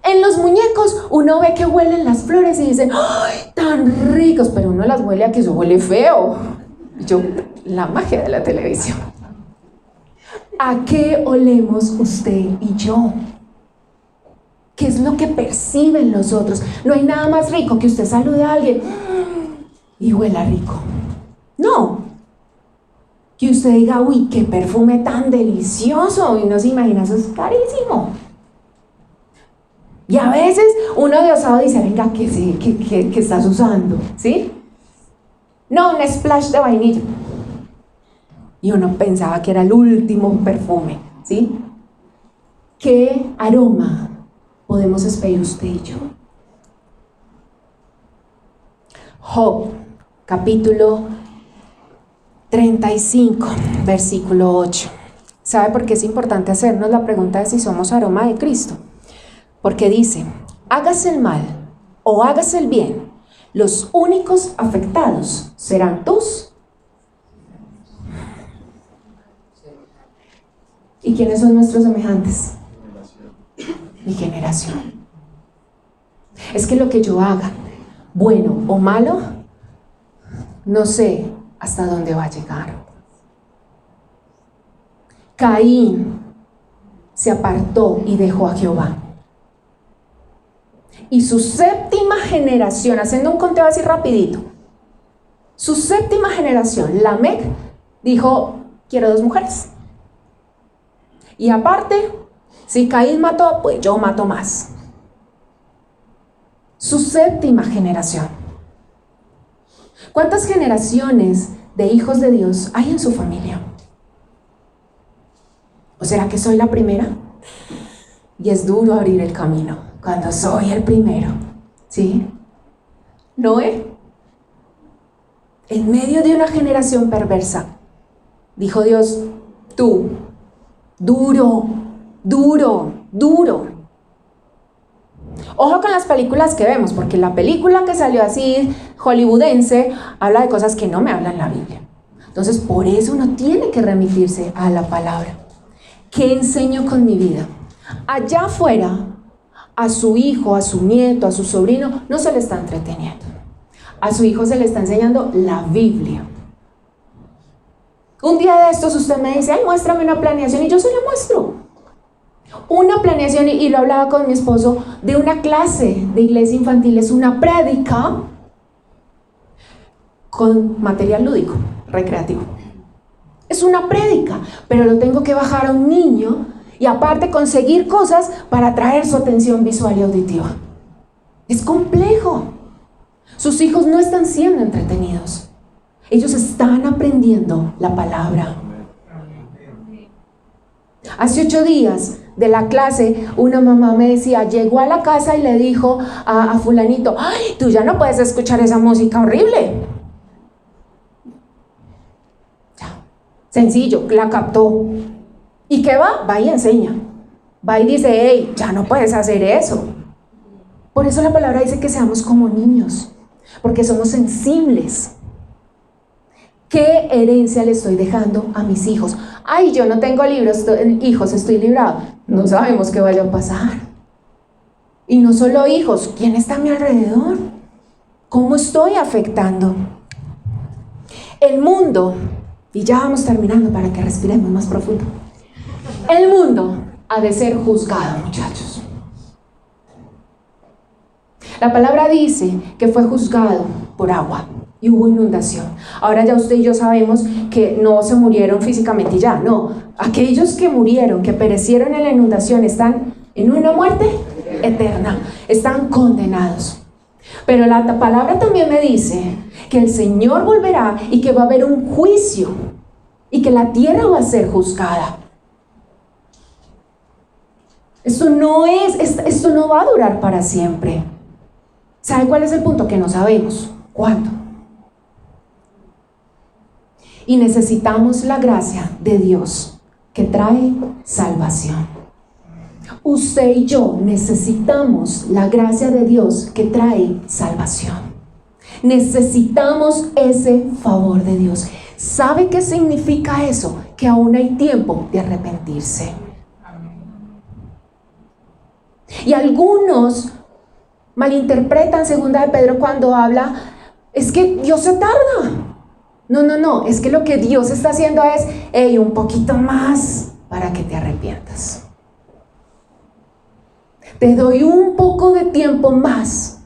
En los muñecos uno ve que huelen las flores y dicen, ¡ay, tan ricos! Pero uno las huele a que eso huele feo. Yo, la magia de la televisión. ¿A qué olemos usted y yo? ¿Qué es lo que perciben los otros? No hay nada más rico que usted salude a alguien y huela rico. No. Que usted diga, uy, qué perfume tan delicioso, y no se imagina, eso es carísimo. Y a veces uno de osado dice, venga, ¿qué estás usando? ¿Sí? No, un splash de vainilla. Y uno pensaba que era el último perfume, ¿sí? ¿Qué aroma podemos despedir usted y yo? Job, capítulo 35, versículo 8. ¿Sabe por qué es importante hacernos la pregunta de si somos aroma de Cristo? Porque dice, hágase el mal o hágase el bien, los únicos afectados serán tus. ¿Y quiénes son nuestros semejantes? Mi generación. Es que lo que yo haga, bueno o malo, no sé hasta dónde va a llegar. Caín se apartó y dejó a Jehová. Y su séptima generación, haciendo un conteo así rapidito, su séptima generación, Lamec, dijo, quiero 2 mujeres. Y aparte, si Caín mató, pues yo mato más. Su séptima generación. ¿Cuántas generaciones de hijos de Dios hay en su familia? ¿O será que soy la primera? Y es duro abrir el camino cuando soy el primero, ¿sí? Noé. En medio de una generación perversa, dijo Dios, tú, duro. Ojo con las películas que vemos, porque la película que salió así, hollywoodense, habla de cosas que no me hablan la Biblia. Entonces, por eso uno tiene que remitirse a la palabra. ¿Qué enseño con mi vida? Allá afuera, a su hijo, a su nieto, a su sobrino, no se le está entreteniendo. A su hijo se le está enseñando la Biblia. Un día de estos usted me dice, ay, muéstrame una planeación, y yo se la muestro. Una planeación, y lo hablaba con mi esposo, de una clase de iglesia infantil, es una prédica con material lúdico, recreativo. Es una prédica, pero lo tengo que bajar a un niño y aparte conseguir cosas para atraer su atención visual y auditiva. Es complejo. Sus hijos no están siendo entretenidos. Ellos están aprendiendo la palabra. Hace 8 días de la clase, una mamá me decía, llegó a la casa y le dijo a fulanito, ay, tú ya no puedes escuchar esa música horrible. Ya. Sencillo, la captó. ¿Y qué va? Va y enseña. Va y dice, hey, ya no puedes hacer eso. Por eso la palabra dice que seamos como niños, porque somos sensibles. ¿Qué herencia le estoy dejando a mis hijos? Ay, yo no tengo hijos, estoy librado. No sabemos qué vaya a pasar. Y no solo hijos, ¿quién está a mi alrededor? ¿Cómo estoy afectando? El mundo, y ya vamos terminando para que respiremos más profundo. El mundo ha de ser juzgado, muchachos. La palabra dice que fue juzgado por agua y hubo inundación. Ahora ya usted y yo sabemos que no se murieron físicamente y ya, no. Aquellos que murieron, que perecieron en la inundación, están en una muerte eterna, están condenados. Pero la palabra también me dice que el Señor volverá y que va a haber un juicio y que la tierra va a ser juzgada. Esto no va a durar para siempre. ¿Sabe cuál es el punto? Que no sabemos cuándo. Y necesitamos la gracia de Dios que trae salvación. Usted y yo necesitamos la gracia de Dios que trae salvación. Necesitamos ese favor de Dios. ¿Sabe qué significa eso? Que aún hay tiempo de arrepentirse. Y algunos malinterpretan 2 de Pedro cuando habla, es que Dios se tarda. No, es que lo que Dios está haciendo es, hey, un poquito más para que te arrepientas. Te doy un poco de tiempo más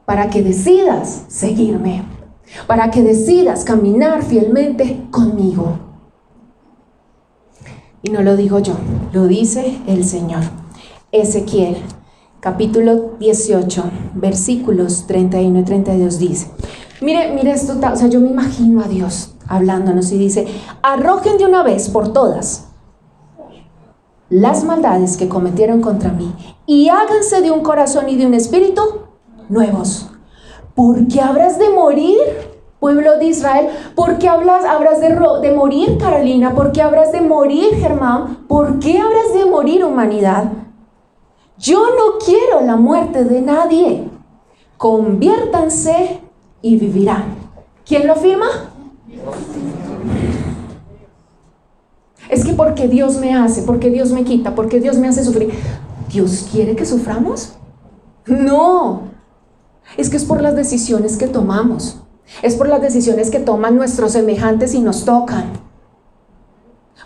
para que decidas seguirme, para que decidas caminar fielmente conmigo. Y no lo digo yo, lo dice el Señor. Ezequiel, capítulo 18, versículos 31 y 32 dice, mire esto, o sea, yo me imagino a Dios hablándonos y dice, arrojen de una vez por todas las maldades que cometieron contra mí y háganse de un corazón y de un espíritu nuevos. ¿Por qué habrás de morir, pueblo de Israel? ¿Por qué habrás de morir, Carolina? ¿Por qué habrás de morir, Germán? ¿Por qué habrás de morir, humanidad? Yo no quiero la muerte de nadie. Conviértanse y vivirán. ¿Quién lo firma? Es que porque Dios me hace, porque Dios me quita, porque Dios me hace sufrir. ¿Dios quiere que suframos? No. Es que es por las decisiones que tomamos. Es por las decisiones que toman nuestros semejantes y nos tocan.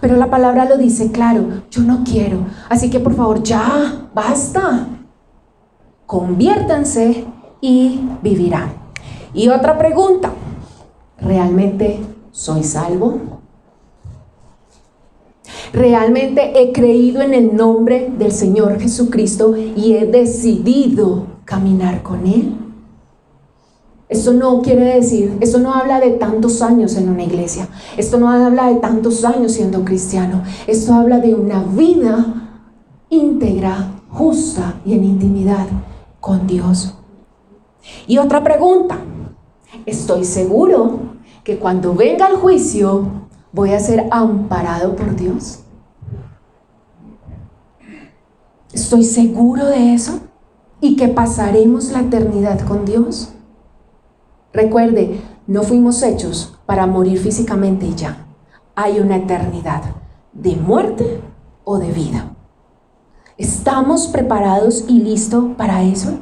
Pero la palabra lo dice claro, yo no quiero. Así que por favor, ya, basta. Conviértanse y vivirán. Y otra pregunta, ¿realmente soy salvo? ¿Realmente he creído en el nombre del Señor Jesucristo y he decidido caminar con Él? Esto no quiere decir, esto no habla de tantos años en una iglesia, esto no habla de tantos años siendo cristiano, esto habla de una vida íntegra, justa y en intimidad con Dios. Y otra pregunta, ¿estoy seguro que cuando venga el juicio voy a ser amparado por Dios? ¿Estoy seguro de eso? ¿Y que pasaremos la eternidad con Dios? Recuerde, no fuimos hechos para morir físicamente y ya. Hay una eternidad de muerte o de vida. ¿Estamos preparados y listos para eso?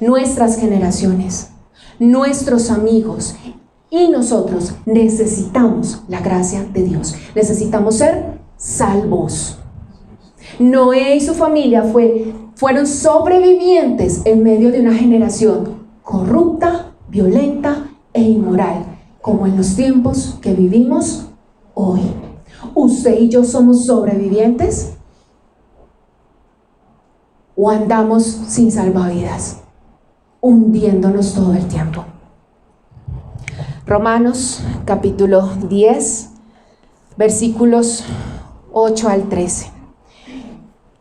Nuestras generaciones, nuestros amigos y nosotros necesitamos la gracia de Dios. Necesitamos ser salvos. Noé y su familia fueron sobrevivientes en medio de una generación corrupta, violenta e inmoral, como en los tiempos que vivimos hoy. ¿Usted y yo somos sobrevivientes? ¿O andamos sin salvavidas, hundiéndonos todo el tiempo? Romanos capítulo 10, versículos 8 al 13.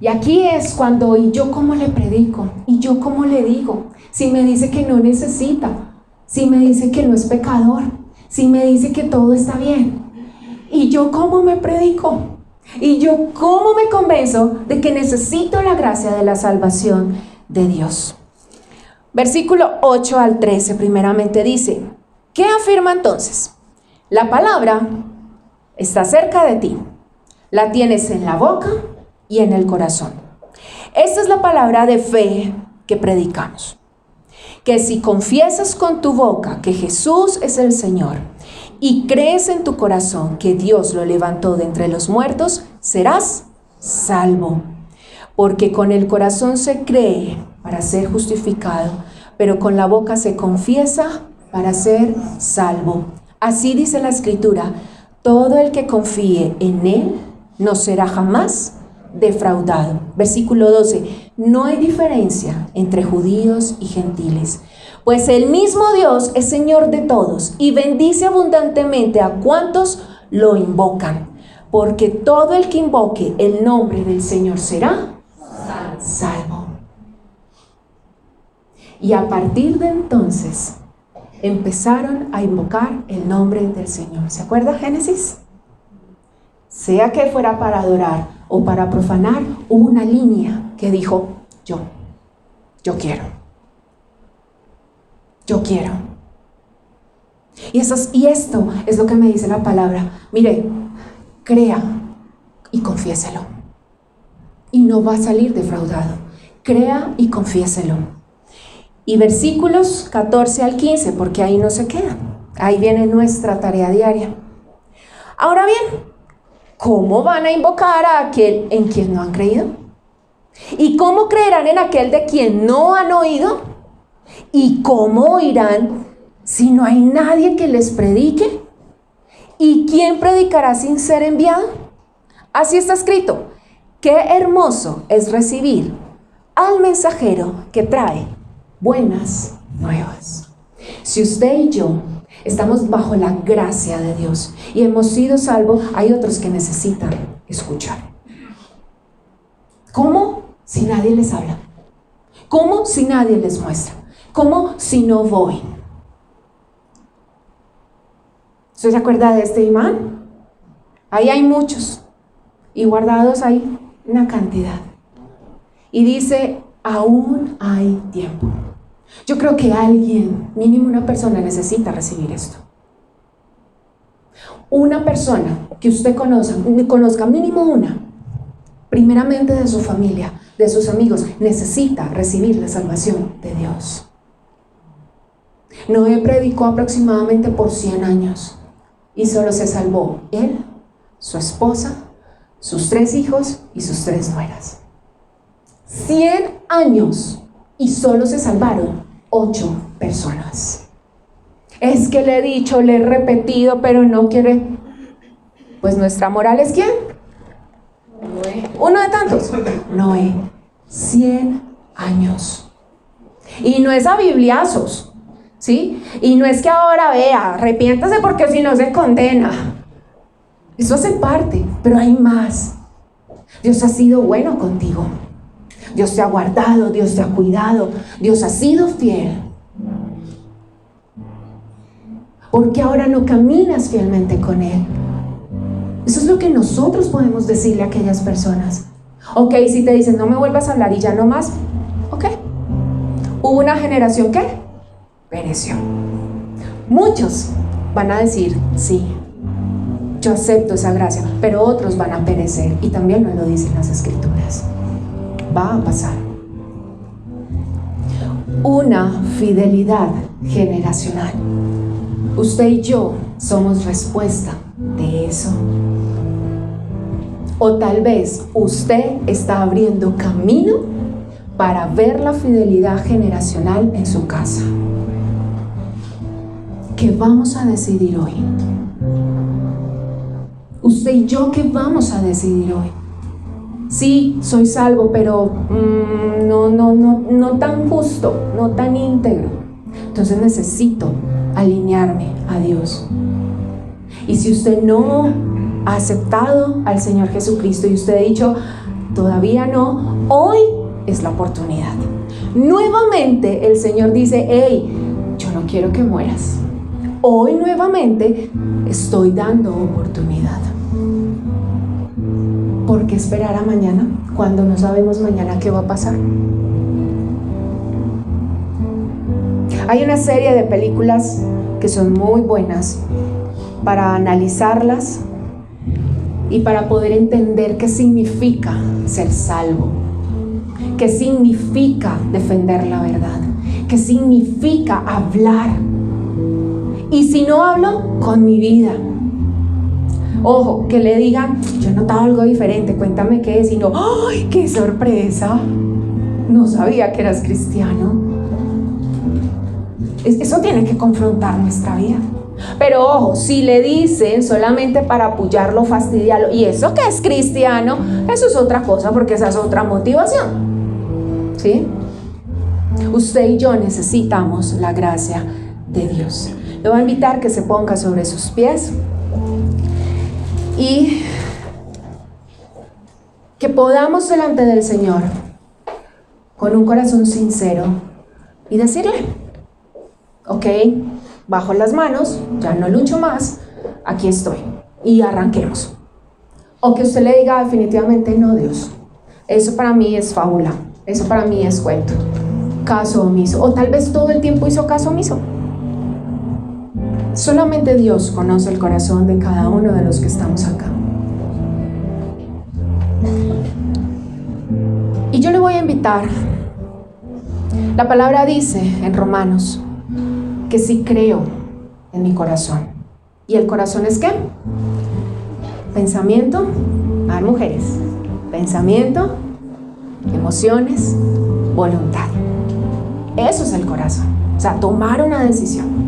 Y aquí es cuando, ¿y yo cómo le predico? ¿Y yo cómo le digo? Si me dice que no necesita, si me dice que no es pecador, si me dice que todo está bien, ¿y yo cómo me predico? ¿Y yo cómo me convenzo de que necesito la gracia de la salvación de Dios? Versículo 8 al 13 primeramente dice, ¿qué afirma entonces? La palabra está cerca de ti, la tienes en la boca y en el corazón. Esta es la palabra de fe que predicamos. Que si confiesas con tu boca que Jesús es el Señor y crees en tu corazón que Dios lo levantó de entre los muertos, serás salvo. Porque con el corazón se cree para ser justificado, pero con la boca se confiesa para ser salvo. Así dice la Escritura, todo el que confíe en Él no será jamás defraudado. Versículo 12, no hay diferencia entre judíos y gentiles, pues el mismo Dios es Señor de todos y bendice abundantemente a cuantos lo invocan, porque todo el que invoque el nombre del Señor será salvo. Y a partir de entonces empezaron a invocar el nombre del Señor. ¿Se acuerda Génesis? Sea que fuera para adorar o para profanar, hubo una línea que dijo, yo quiero. Y esto es lo que me dice la palabra. Mire, crea y confiéselo. Y no va a salir defraudado. Crea y confiéselo. Y versículos 14 al 15, porque ahí no se queda. Ahí viene nuestra tarea diaria. Ahora bien, ¿cómo van a invocar a aquel en quien no han creído? ¿Y cómo creerán en aquel de quien no han oído? ¿Y cómo oirán si no hay nadie que les predique? ¿Y quién predicará sin ser enviado? Así está escrito, qué hermoso es recibir al mensajero que trae buenas nuevas. Si usted y yo estamos bajo la gracia de Dios y hemos sido salvos, hay otros que necesitan escuchar. ¿Cómo? Si nadie les habla. ¿Cómo? Si nadie les muestra. ¿Cómo? Si no voy. ¿Usted se acuerda de este imán? Ahí hay muchos y guardados hay una cantidad. Y dice, aún hay tiempo. Yo creo que alguien, mínimo una persona, necesita recibir esto. Una persona que usted conozca, mínimo una, primeramente de su familia, de sus amigos, necesita recibir la salvación de Dios. Noé predicó aproximadamente por 100 años y solo se salvó él, su esposa, sus 3 hijos y sus 3 nueras. 100 años y solo se salvaron 8 personas. Es que le he dicho, le he repetido, pero no quiere. Pues nuestra moral es ¿quién? Noé. Uno de tantos. Noé. 100 años. Y no es a bibliazos, ¿sí? Y no es que ahora vea, arrepiéntase porque si no se condena. Eso hace parte, pero hay más. Dios ha sido bueno contigo. Dios te ha guardado, Dios te ha cuidado, Dios ha sido fiel. ¿Por qué ahora no caminas fielmente con Él? Eso es lo que nosotros podemos decirle a aquellas personas. Ok, si te dicen no me vuelvas a hablar y ya no más, ok. Hubo una generación que pereció. Muchos van a decir sí, yo acepto esa gracia, pero otros van a perecer, y también nos lo dicen las Escrituras. Va a pasar. Una fidelidad generacional. Usted y yo somos respuesta de eso. O tal vez usted está abriendo camino para ver la fidelidad generacional en su casa. ¿Qué vamos a decidir hoy? Usted y yo, ¿qué vamos a decidir hoy? Sí, soy salvo, pero no tan justo, no tan íntegro. Entonces necesito alinearme a Dios. Y si usted no ha aceptado al Señor Jesucristo y usted ha dicho, todavía no, hoy es la oportunidad. Nuevamente el Señor dice, hey, yo no quiero que mueras. Hoy nuevamente estoy dando oportunidad. ¿Por qué esperar a mañana cuando no sabemos mañana qué va a pasar? Hay una serie de películas que son muy buenas para analizarlas y para poder entender qué significa ser salvo, qué significa defender la verdad, qué significa hablar. Y si no hablo, con mi vida. Ojo, que le digan, yo he notado algo diferente, cuéntame qué es, y no, ¡ay, qué sorpresa! No sabía que eras cristiano. Eso tiene que confrontar nuestra vida. Pero ojo, si le dicen solamente para apoyarlo, fastidiarlo, y eso que es cristiano, eso es otra cosa, porque esa es otra motivación. ¿Sí? Usted y yo necesitamos la gracia de Dios. Le voy a invitar que se ponga sobre sus pies y que podamos delante del Señor con un corazón sincero y decirle, ok, bajo las manos, ya no lucho más, aquí estoy, y arranquemos. O que usted le diga definitivamente, no, Dios, eso para mí es fábula, eso para mí es cuento, caso omiso, o tal vez todo el tiempo hizo caso omiso. Solamente Dios conoce el corazón de cada uno de los que estamos acá. Y yo le voy a invitar, la palabra dice en Romanos, que sí creo en mi corazón. ¿Y el corazón es qué? Pensamiento, a ver, mujeres, pensamiento, emociones, voluntad. Eso es el corazón. O sea, tomar una decisión.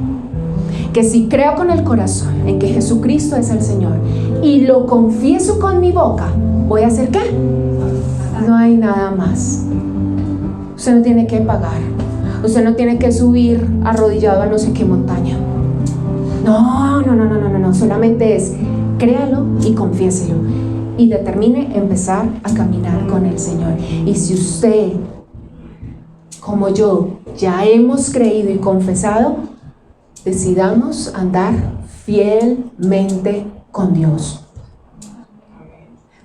Que si creo con el corazón en que Jesucristo es el Señor y lo confieso con mi boca, ¿voy a hacer qué? No hay nada más. Usted no tiene que pagar. Usted no tiene que subir arrodillado a no sé qué montaña. No. Solamente es créalo y confiéselo. Y determine empezar a caminar con el Señor. Y si usted, como yo, ya hemos creído y confesado, decidamos andar fielmente con Dios.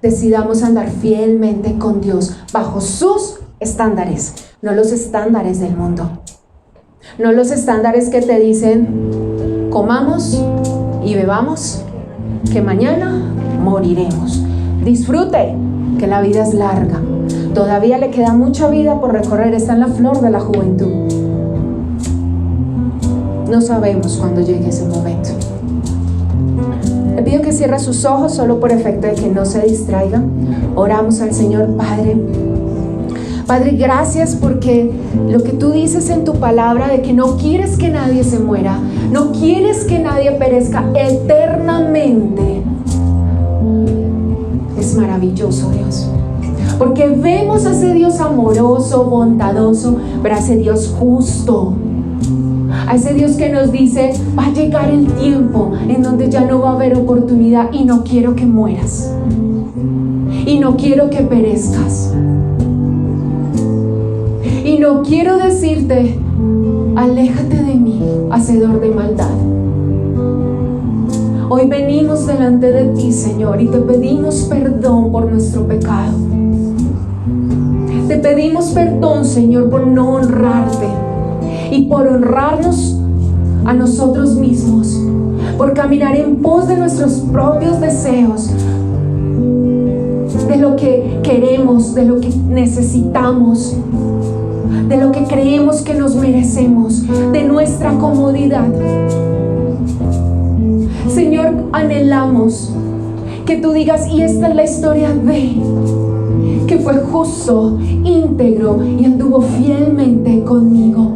Decidamos andar fielmente con Dios bajo sus estándares, no los estándares del mundo, no los estándares que te dicen comamos y bebamos, que mañana moriremos. Disfrute, que la vida es larga, todavía le queda mucha vida por recorrer, está en la flor de la juventud. No sabemos cuándo llegue ese momento. Le pido que cierre sus ojos solo por efecto de que no se distraiga. Oramos al Señor. Padre, gracias porque lo que tú dices en tu palabra de que no quieres que nadie se muera, no quieres que nadie perezca eternamente, es maravilloso, Dios. Porque vemos a ese Dios amoroso, bondadoso, pero a ese Dios justo. A ese Dios que nos dice, va a llegar el tiempo en donde ya no va a haber oportunidad y no quiero que mueras. Y no quiero que perezcas. Y no quiero decirte, Aléjate de mí, hacedor de maldad. Hoy venimos delante de ti, Señor, y te pedimos perdón por nuestro pecado. Te pedimos perdón, Señor, por no honrarte y por honrarnos a nosotros mismos, por caminar en pos de nuestros propios deseos, de lo que queremos, de lo que necesitamos, de lo que creemos que nos merecemos, de nuestra comodidad. Señor, anhelamos que tú digas, y esta es la historia de que fue justo, íntegro y anduvo fielmente conmigo,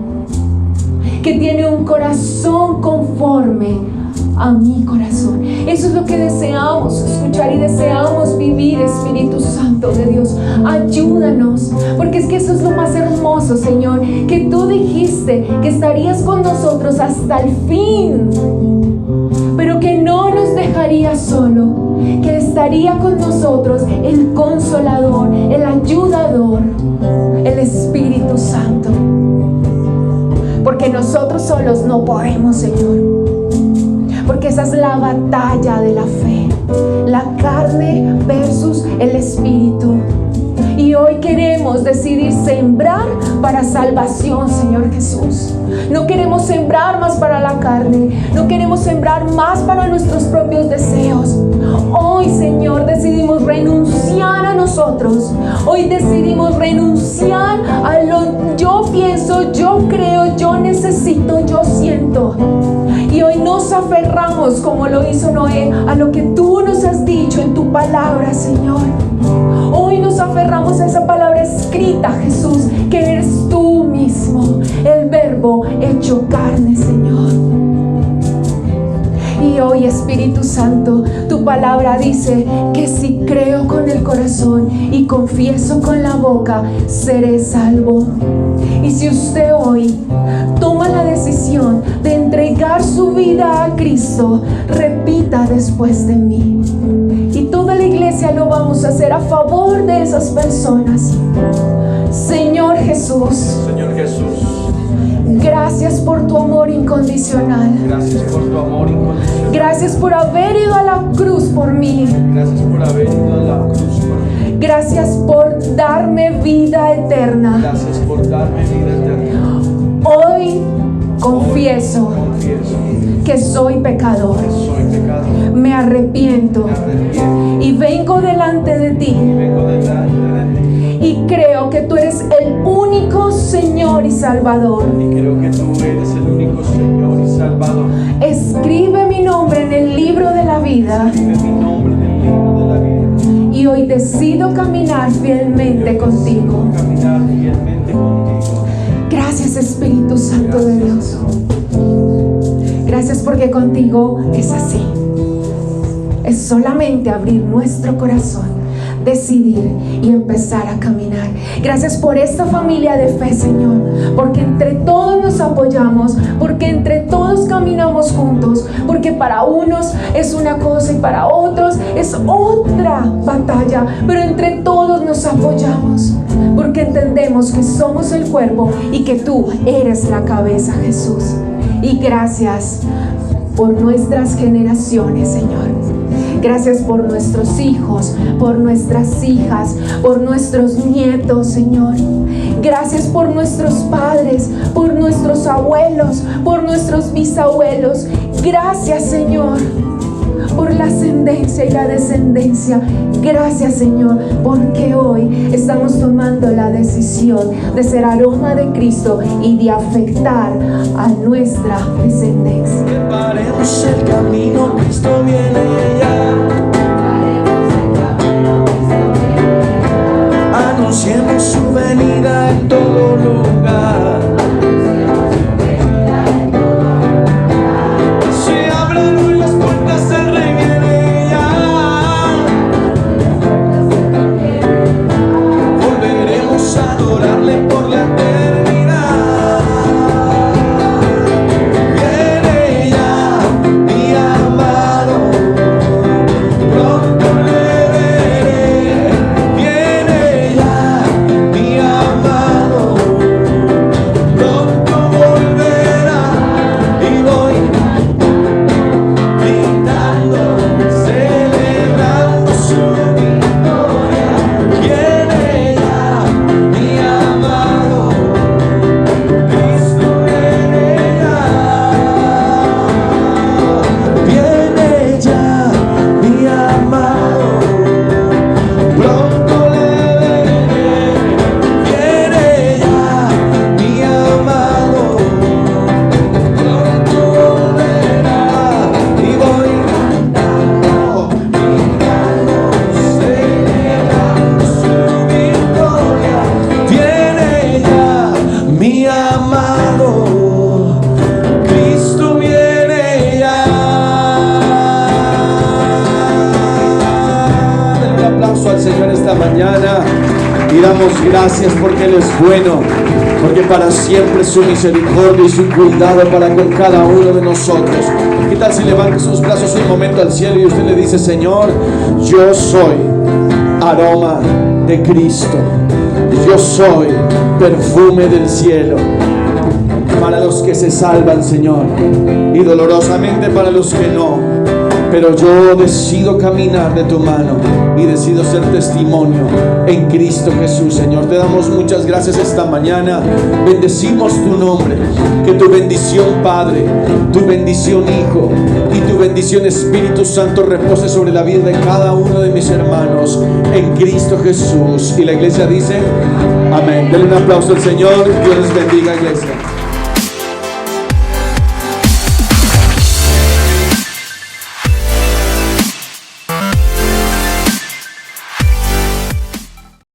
que tiene un corazón conforme a mi corazón. Eso es lo que deseamos escuchar y deseamos vivir, Espíritu Santo de Dios. Ayúdanos, porque es que eso es lo más hermoso, Señor, que tú dijiste que estarías con nosotros hasta el fin, pero que no nos dejarías solo, que estaría con nosotros el Consolador, el Ayudador, el Espíritu Santo, porque nosotros solos no podemos, Señor. Porque esa es la batalla de la fe, la carne versus el espíritu. Y hoy queremos decidir sembrar para salvación, Señor Jesús. No queremos sembrar más para la carne, no queremos sembrar más para nuestros propios deseos. Hoy, Señor, decidimos renunciar a nosotros. Hoy decidimos renunciar a lo yo pienso, yo creo, yo necesito, yo siento. Y hoy nos aferramos, como lo hizo Noé, a lo que tú nos has dicho en tu palabra, Señor. Hoy nos aferramos a esa palabra escrita, Jesús, que eres tú mismo, el Verbo hecho carne, Señor. Y hoy, Espíritu Santo, tu palabra dice que si creo con el corazón y confieso con la boca, seré salvo. Y si usted hoy toma la decisión de entregar su vida a Cristo, repita después de mí. Y toda la iglesia lo vamos a hacer a favor de esas personas. Señor Jesús. Señor Jesús. Gracias por tu amor incondicional. Gracias por tu amor incondicional. Gracias por haber ido a la cruz por mí. Gracias por haber ido a la cruz por mí. Gracias por darme vida eterna. Gracias por darme vida eterna. Hoy confieso que soy pecador. Soy pecador. Me arrepiento. Me arrepiento. Y vengo delante de ti. Vengo delante de ti. Y creo que tú eres el único Señor y Salvador. Y creo que tú eres el único Señor y Salvador. Escribe mi nombre en el libro de la vida. Escribe mi nombre en el libro de la vida. Y hoy decido caminar fielmente contigo. Caminar fielmente contigo. Gracias, Espíritu Santo de Dios. Gracias porque contigo es así. Es solamente abrir nuestro corazón, decidir y empezar a caminar. Gracias por esta familia de fe, Señor, porque entre todos nos apoyamos, porque entre todos caminamos juntos, porque para unos es una cosa y para otros es otra batalla, pero entre todos nos apoyamos, porque entendemos que somos el cuerpo y que tú eres la cabeza, Jesús. Y gracias por nuestras generaciones, Señor. Gracias por nuestros hijos, por nuestras hijas, por nuestros nietos, Señor. Gracias por nuestros padres, por nuestros abuelos, por nuestros bisabuelos. Gracias, Señor, por la ascendencia y la descendencia. Gracias, Señor, porque hoy estamos tomando la decisión de ser aroma de Cristo y de afectar a nuestra descendencia. Preparemos el camino, Cristo viene ya. Anunciemos su venida en todo lugar. Se abren hoy las puertas, el Rey viene ya. Volveremos a adorarle por la eternidad. Viene ya, mi amado. al Señor esta mañana y damos gracias porque Él es bueno, porque para siempre es su misericordia y su cuidado para con cada uno de nosotros. ¿Qué tal si levanta sus brazos un momento al cielo y usted le dice: Señor, yo soy aroma de Cristo, yo soy perfume del cielo para los que se salvan, Señor, y dolorosamente para los que no. Pero yo decido caminar de tu mano y decido ser testimonio en Cristo Jesús, Señor. Te damos muchas gracias esta mañana. Bendecimos tu nombre. Que tu bendición, Padre, tu bendición, Hijo, y tu bendición, Espíritu Santo, repose sobre la vida de cada uno de mis hermanos en Cristo Jesús. Y la iglesia dice: amén. Denle un aplauso al Señor. Dios les bendiga, iglesia.